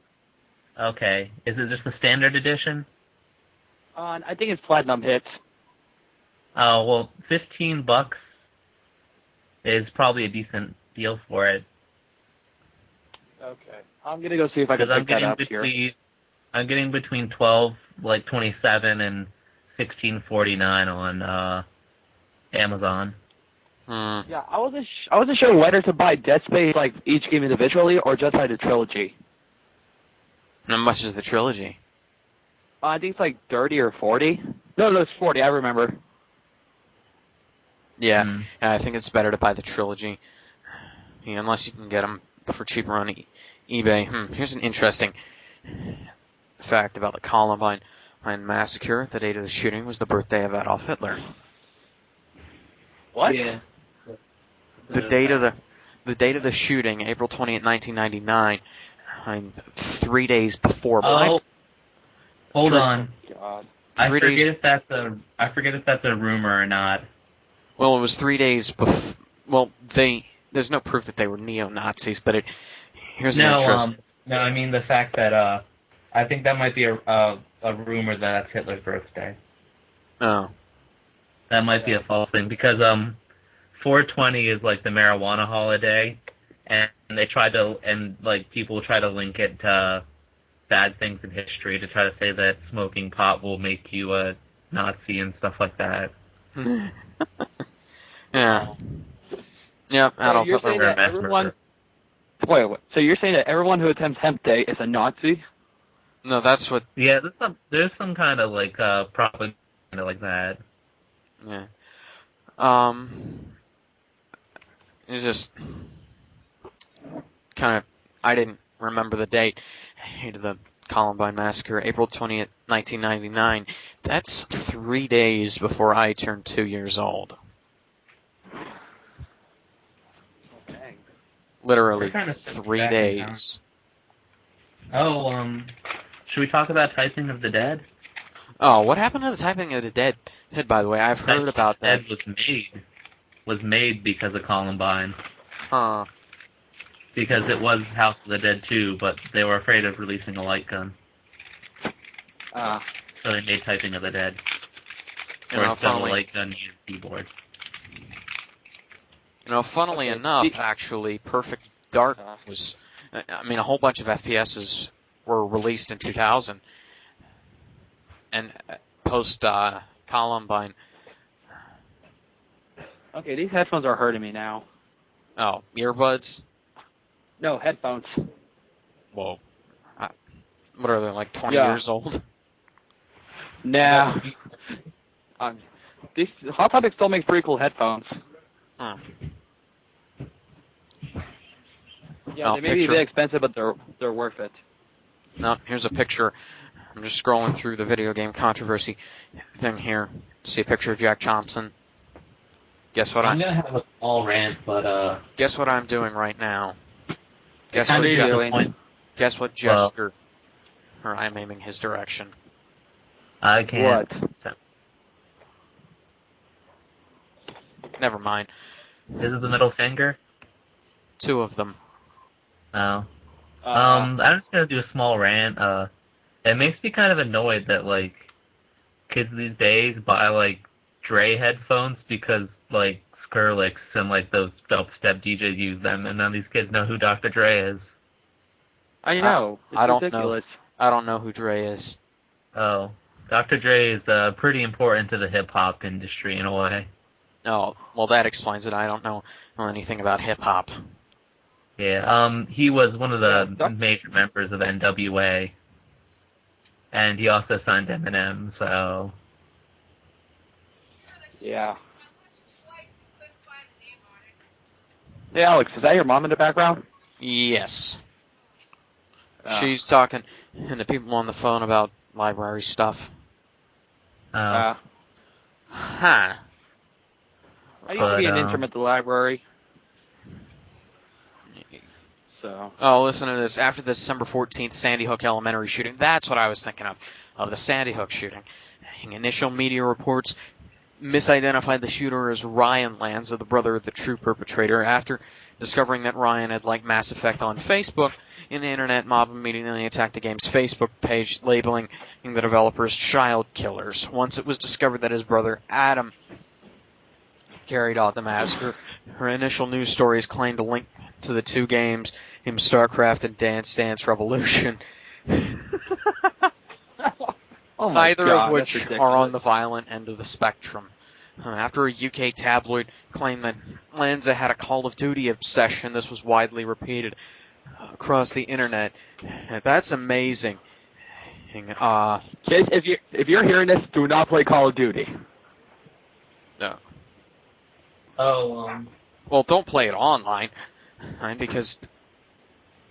Okay. Is it just the standard edition? I think it's Platinum Hits. Oh, well, $15 is probably a decent deal for it. Okay. I'm gonna go see if I can pick that up here. I'm getting between 27 and $16.49 on Amazon. Yeah, I wasn't sure whether to buy Dead Space like each game individually or just buy the trilogy. How much is the trilogy? I think it's like 30 or 40. No, it's 40. I remember. Yeah, I think it's better to buy the trilogy, unless you can get them for cheaper on eBay. Here's an interesting fact about the Columbine massacre. The date of the shooting was the birthday of Adolf Hitler. What? Yeah. The date of the shooting, April 20th, 1999. 3 days before. Hold on. God. I forget if that's a rumor or not. Well, it was 3 days before. Well, there's no proof that they were neo-Nazis, but here's an interesting. No, I mean the fact that I think that might be a rumor that that's Hitler's birthday. Oh. That might be a false thing because 420 is like the marijuana holiday, and they try to people try to link it to bad things in history to try to say that smoking pot will make you a Nazi and stuff like that. Yeah. Yeah, So Adolf you're Hitler. saying that everyone... Wait. So you're saying that everyone who attempts Hemp Day is a Nazi? No, that's what. Yeah, there's some kind of like propaganda like that. Yeah. It's just kind of. I didn't remember the date. The Columbine Massacre, April 20th, 1999. That's 3 days before I turned 2 years old. Dang. Literally Kind of 3 days. Oh, should we talk about Typing of the Dead? Oh, what happened to the Typing of the Dead? By the way, I've heard about that. Typing of the Dead was made because of Columbine. Huh. Because it was House of the Dead 2, but they were afraid of releasing a light gun. So they made Typing of the Dead. Where instead of a light gun, you use a keyboard. Funnily enough, actually, Perfect Dark was... I mean, a whole bunch of FPSs were released in 2000. And post-Columbine. Okay, these headphones are hurting me now. Oh, earbuds? No, headphones. Whoa. What are they, like 20 years old? Nah. These Hot Topic still makes pretty cool headphones. Huh. Yeah, they may be a bit expensive, but they're worth it. No, here's a picture. I'm just scrolling through the video game controversy thing here. See a picture of Jack Johnson. Guess what I'm gonna have a small rant, but guess what I'm doing right now. Guess what gesture? Or I'm aiming his direction. I can't. What? Never mind. Is it the middle finger? 2 of them. Oh. I'm just gonna do a small rant. It makes me kind of annoyed that like kids these days buy like Dre headphones because like Skrillex and like those dubstep DJs use them, and none of these kids know who Dr. Dre is. I know. It's ridiculous. I don't know who Dre is. Oh, Dr. Dre is pretty important to the hip hop industry in a way. Oh, well, that explains it. I don't know anything about hip hop. Yeah, he was one of the major members of NWA, and he also signed Eminem, so... Yeah. Hey, Alex, is that your mom in the background? Yes. She's talking to people on the phone about library stuff. Huh. I used to be an intern at the library. So. Oh, listen to this. After the December 14th Sandy Hook Elementary shooting, that's what I was thinking of the Sandy Hook shooting. Initial media reports misidentified the shooter as Ryan Lanza, the brother of the true perpetrator. After discovering that Ryan had liked Mass Effect on Facebook, an internet mob immediately attacked the game's Facebook page, labeling the developers child killers. Once it was discovered that his brother Adam carried out the massacre, her initial news stories claimed a link to the 2 games, in StarCraft and Dance Dance Revolution. Neither of which are on the violent end of the spectrum. After a UK tabloid claimed that Lanza had a Call of Duty obsession, this was widely repeated across the internet. That's amazing. Kids, if you're hearing this, do not play Call of Duty. No. Oh, Well, don't play it online, right? Because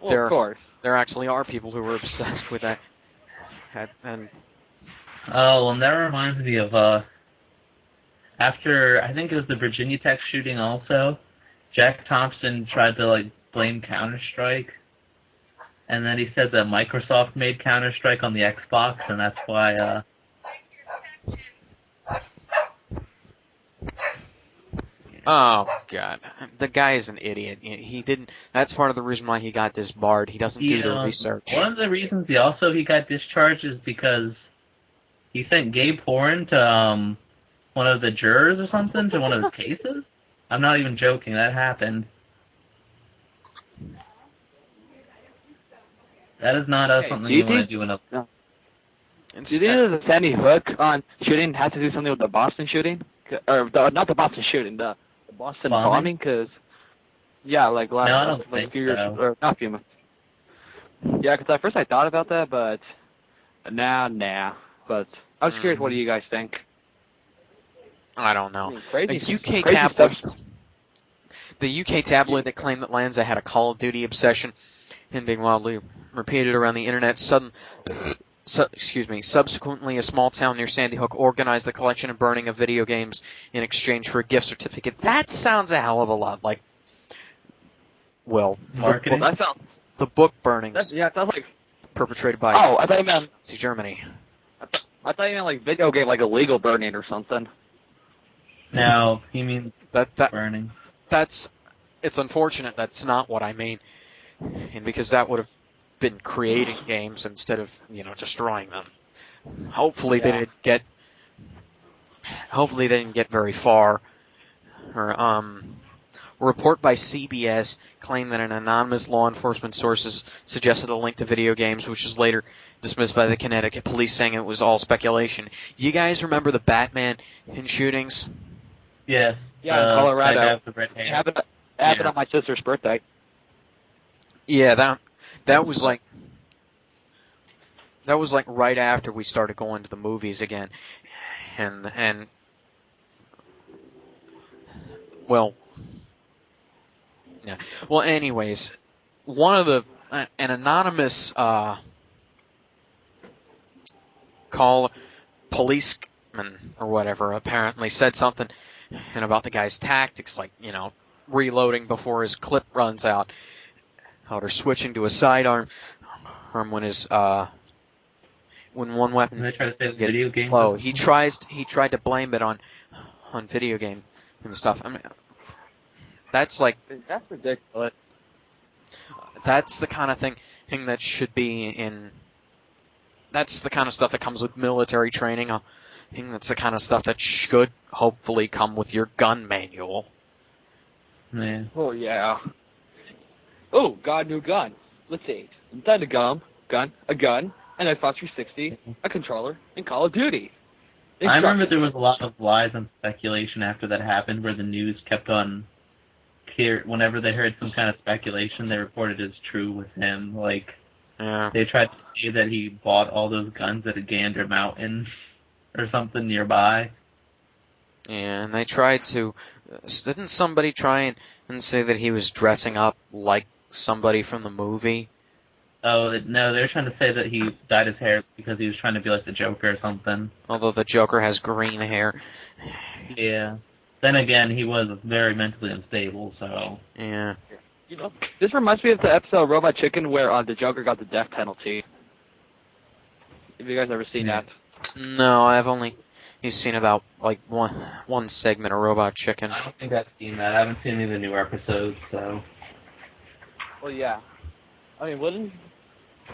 of course. There actually are people who are obsessed with that. And and that reminds me of after I think it was the Virginia Tech shooting. Also, Jack Thompson tried to like blame Counter-Strike, and then he said that Microsoft made Counter-Strike on the Xbox, and that's why. Oh, God. The guy is an idiot. He didn't... That's part of the reason why he got disbarred. He doesn't do the research. One of the reasons he got discharged is because he sent gay porn to one of the jurors or something, to one of his cases. I'm not even joking. That happened. That is not something you want to do in a... Do you think the Sandy Hook shooting had to do something with the Boston shooting? Or not the Boston shooting, the Boston bombing? Because Yeah, like last, No, I don't like think a few years, so. or not a few months. Yeah, because at first I thought about that, but nah. But I was curious, what do you guys think? I don't know. I mean, crazy, A UK crazy tabloid, stuff. the UK tabloid that claimed that Lanza had a Call of Duty obsession and being wildly repeated around the internet. Subsequently, a small town near Sandy Hook organized the collection and burning of video games in exchange for a gift certificate. That sounds a hell of a lot like, well, Marketing? That sounds. the book burnings Yeah, it sounds like. perpetrated by Oh, I thought you meant. Nazi Germany. I thought you meant like video game, like illegal burning or something. No, he means That burning. It's unfortunate that's not what I mean, and because that would have been creating games instead of destroying them. Hopefully they didn't get very far. Or a report by CBS claimed that an anonymous law enforcement sources suggested a link to video games, which was later dismissed by the Connecticut police, saying it was all speculation. You guys remember the Batman shootings? Yes. Yeah, in Colorado. Guy with the red hair. It happened on my sister's birthday. Yeah, that was like right after we started going to the movies again, and well, yeah. Well, anyways, one of an anonymous policeman or whatever apparently said something about the guy's tactics, like reloading before his clip runs out, or switching to a sidearm when his when one weapon They try to say gets video games. low. He tried to blame it on video game and stuff. I mean, that's ridiculous. That's the kind of thing that should be in. That's the kind of stuff that comes with military training. I think that's the kind of stuff that should hopefully come with your gun manual. Yeah. Oh, yeah. Oh, got a new gun. Let's see. Inside a gun, an Xbox 360, a controller, and Call of Duty. I remember there was a lot of lies and speculation after that happened, where the news kept on. Whenever they heard some kind of speculation, they reported it as true with him. Like, they tried to say that he bought all those guns at a Gander Mountain or something nearby. Yeah, and they tried to. Didn't somebody try and say that he was dressing up like somebody from the movie? Oh, no, they were trying to say that he dyed his hair because he was trying to be like the Joker or something. Although the Joker has green hair. Yeah. Then again, he was very mentally unstable, so... Yeah. This reminds me of the episode Robot Chicken where the Joker got the death penalty. Have you guys ever seen that? No, I've only seen about like one segment of Robot Chicken. I don't think I've seen that. I haven't seen any of the newer episodes, so... Well, yeah. I mean, wouldn't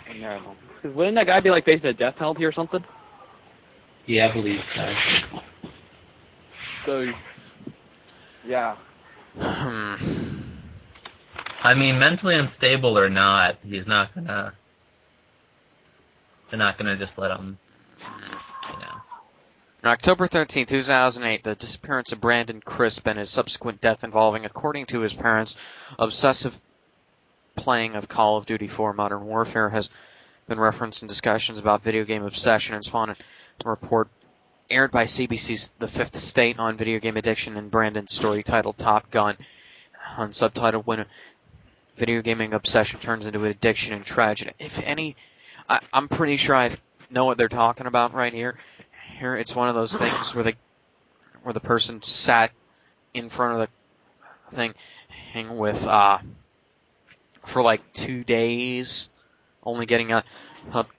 that guy be like facing a death penalty or something? Yeah, I believe so. So, yeah. I mean, mentally unstable or not, they're not gonna just let him, On October 13, 2008, the disappearance of Brandon Crisp and his subsequent death involving, according to his parents, obsessive playing of Call of Duty 4 Modern Warfare has been referenced in discussions about video game obsession and spawned a report aired by CBC's The Fifth Estate on video game addiction and Brandon's story titled Top Gun, unsubtitled When Video Gaming Obsession Turns into Addiction and Tragedy. If any, I'm pretty sure I know what they're talking about right here. Here, it's one of those things where the person sat in front of the thing with for like 2 days, only getting up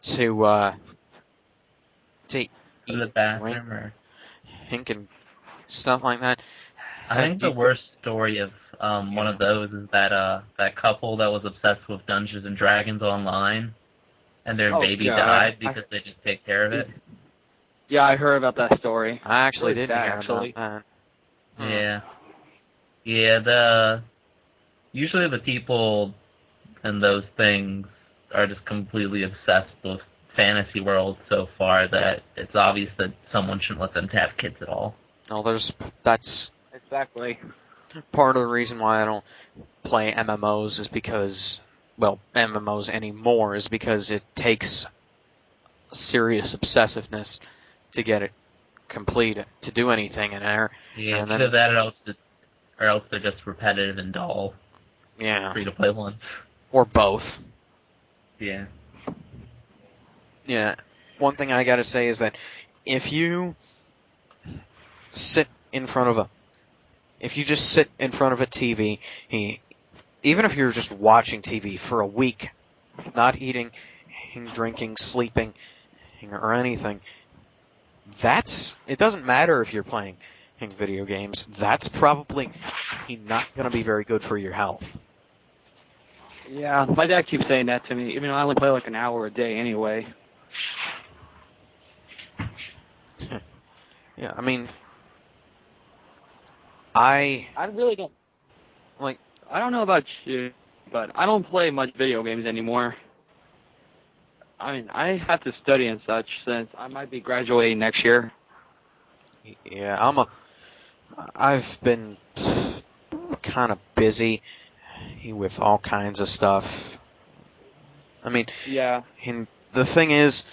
to eat, the bathroom drink, and stuff like that. I think the worst story of one of those is that couple that was obsessed with Dungeons and Dragons online, and their baby died because they didn't take care of it. Yeah, I heard about that story. I actually didn't hear actually. about that. Yeah. Yeah, usually the people in those things are just completely obsessed with fantasy world so far that it's obvious that someone shouldn't let them have kids at all. No, that's exactly. part of the reason why I don't play MMOs is because, well, MMOs anymore is because it takes serious obsessiveness to get it complete, to do anything in there. Yeah, and then, either that or else they're just repetitive and dull. Yeah. Free-to-play ones. Or both. Yeah. Yeah. One thing I gotta say is that if you sit in front of if you just sit in front of a TV, even if you're just watching TV for a week, not eating, drinking, sleeping, or anything, it doesn't matter if you're playing video games. That's probably not going to be very good for your health. Yeah, my dad keeps saying that to me. I only play like an hour a day anyway. Yeah, I really don't. Like, I don't know about you, but I don't play much video games anymore. I have to study and such since I might be graduating next year. Yeah, I've been kind of busy with all kinds of stuff. Yeah. And the thing is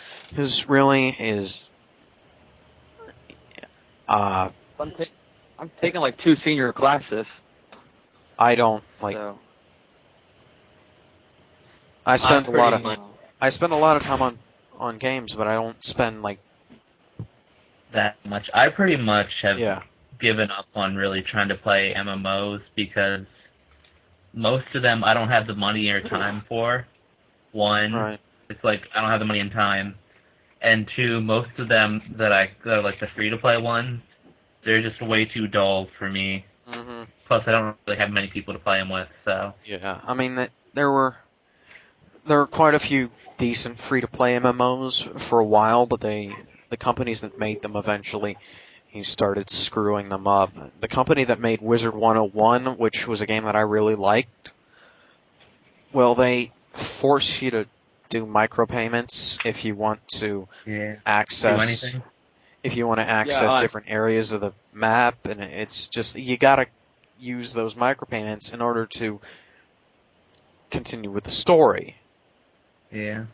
I'm taking like 2 senior classes. I don't like. So. I spend a lot of time on games, but I don't spend like that much. I pretty much have Yeah. given up on really trying to play MMOs because most of them I don't have the money or time for. One, Right. it's like I don't have the money and time, and two, most of them that are like the free-to-play ones, they're just way too dull for me. Mm-hmm. Plus, I don't really have many people to play them with, so. Yeah, there were quite a few decent free-to-play MMOs for a while, but the companies that made them eventually, he started screwing them up. The company that made Wizard 101, which was a game that I really liked, well, they force you to do micropayments if you want to access different areas of the map, and it's just you gotta use those micropayments in order to continue with the story. Yeah.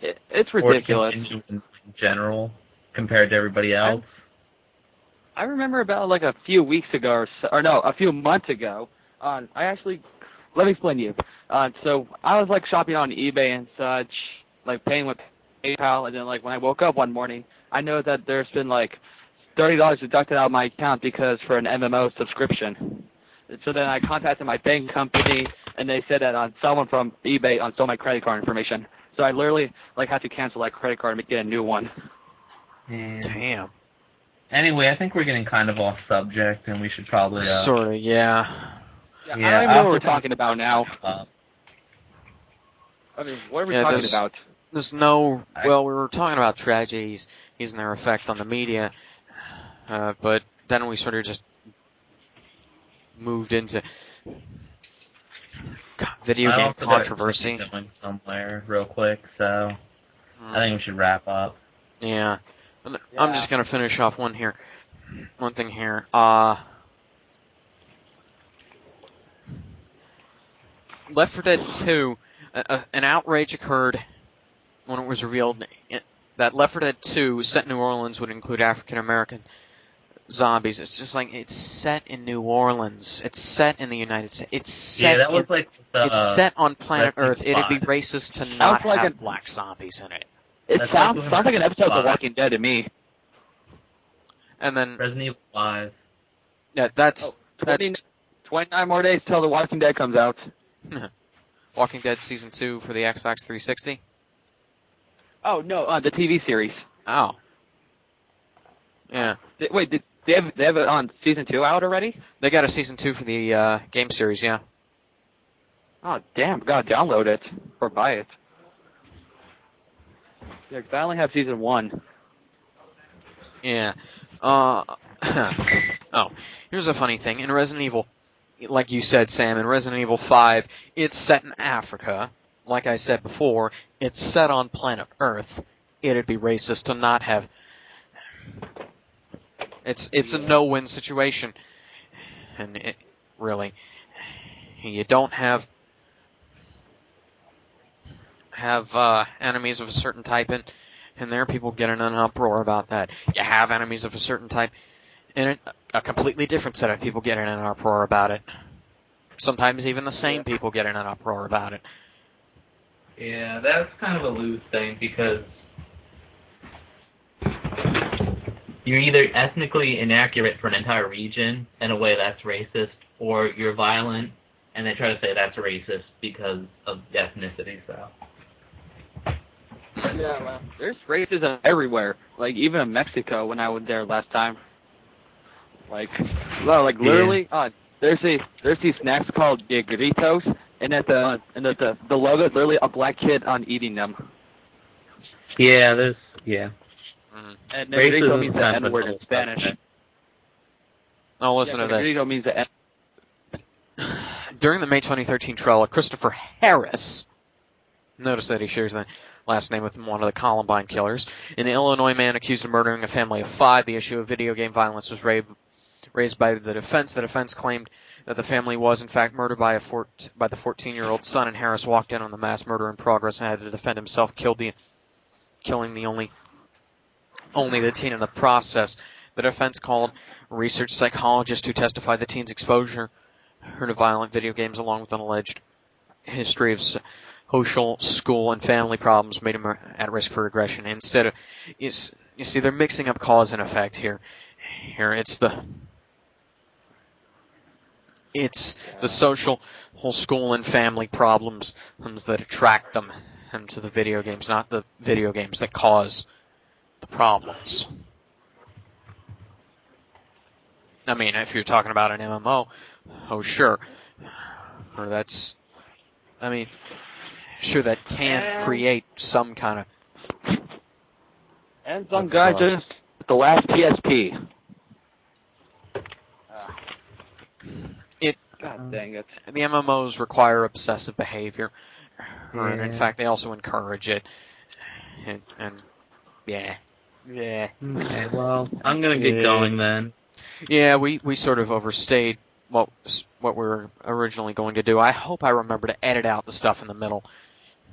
It's ridiculous. In general, compared to everybody else. I remember about like a few weeks ago, a few months ago, let me explain to you. So I was like shopping on eBay and such, like paying with PayPal, and then like when I woke up one morning, I know that there's been like $30 deducted out of my account because for an MMO subscription. So then I contacted my bank company, and they said that someone from eBay stole my credit card information. So I literally like had to cancel that credit card and get a new one. Damn. Anyway, I think we're getting kind of off subject, and we should probably sort of, yeah. I don't even know what we're talking about now. What are we talking about? There's no. Well, we were talking about tragedies using their effect on the media, but then we sort of just moved into video game controversy. Going somewhere real quick, so I think we should wrap up. Yeah. I'm just gonna finish off one thing here. Left 4 Dead 2, an outrage occurred when it was revealed that Left 4 Dead 2 set in New Orleans would include African American zombies. It's just like, it's set in New Orleans. It's set in the United States. It's set it's set on planet Earth. It'd be racist to not have black zombies in it. It sounds like an episode of The Walking Dead to me. And then Resident Evil 5. Yeah, that's 29 more days till The Walking Dead comes out. Walking Dead Season 2 for the Xbox 360? Oh, no, the TV series. Oh. Yeah. Wait, they have it on Season 2 out already? They got a Season 2 for the game series, yeah. Oh, damn, gotta download it or buy it. Yeah, 'cause I only have Season 1. Yeah. Oh, here's a funny thing. In Resident Evil, like you said, Sam, in Resident Evil 5, it's set in Africa. Like I said before, it's set on planet Earth. It'd be racist to not have... It's a no-win situation. And really. You don't have enemies of a certain type, and there people get in an uproar about that. You have enemies of a certain type, and a completely different set of people get in an uproar about it. Sometimes even the same people get in an uproar about it. Yeah, that's kind of a loose thing, because you're either ethnically inaccurate for an entire region in a way that's racist, or you're violent and they try to say that's racist because of ethnicity. So yeah, well, there's racism everywhere. Like even in Mexico when I was there last time. Like, well, like literally, there's these snacks called Gritos, and the logo is literally a black kid on eating them. Yeah, And Negrito means the N-word in Spanish. Oh, listen to this. Negrito means the N. During the May 2013 trial, Christopher Harris, notice that he shares the last name with one of the Columbine killers, an Illinois man accused of murdering a family of 5. The issue of video game violence was raised by the defense. The defense claimed that the family was, in fact, murdered by the 14-year-old son, and Harris walked in on the mass murder in progress and had to defend himself, killing the only the teen in the process. The defense called research psychologists who testified the teen's exposure to violent video games, along with an alleged history of social, school, and family problems, made him at risk for regression. Instead of, you see, they're mixing up cause and effect here. Here, it's the social, whole school and family problems that attract them to the video games, not the video games that cause the problems. I mean, if you're talking about an MMO, oh sure, or that's, I mean, sure that can create some kind of. And some guy just the last PSP. God dang it. The MMOs require obsessive behavior, and in fact, they also encourage it. And yeah. Okay, well, I'm gonna get going then. Yeah, we sort of overstayed what we were originally going to do. I hope I remember to edit out the stuff in the middle.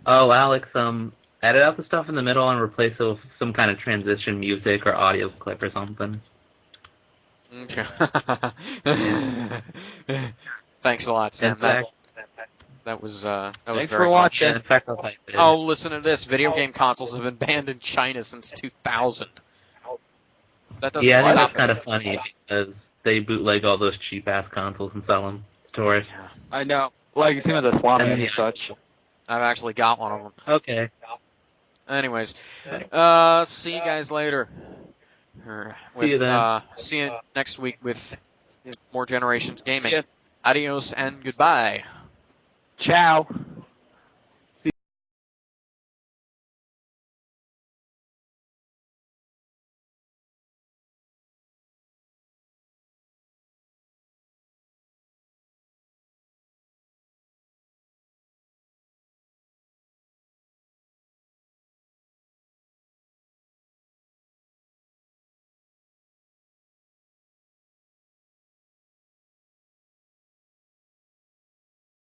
Oh, Alex, edit out the stuff in the middle and replace it with some kind of transition music or audio clip or something. Okay. Thanks a lot, Sam. That was Thanks very for watching. In fact, I'll type it in. Oh, listen to this. Video game consoles have been banned in China since 2000. That doesn't I think stop. that's kind of funny because they bootleg all those cheap-ass consoles and sell them to tourists. I know. Like, you see with the Swami and such. I've actually got one of them. Okay. Anyways, see you guys later. See you then. See you next week with more Generations Gaming. Yes. Adios and goodbye. Ciao.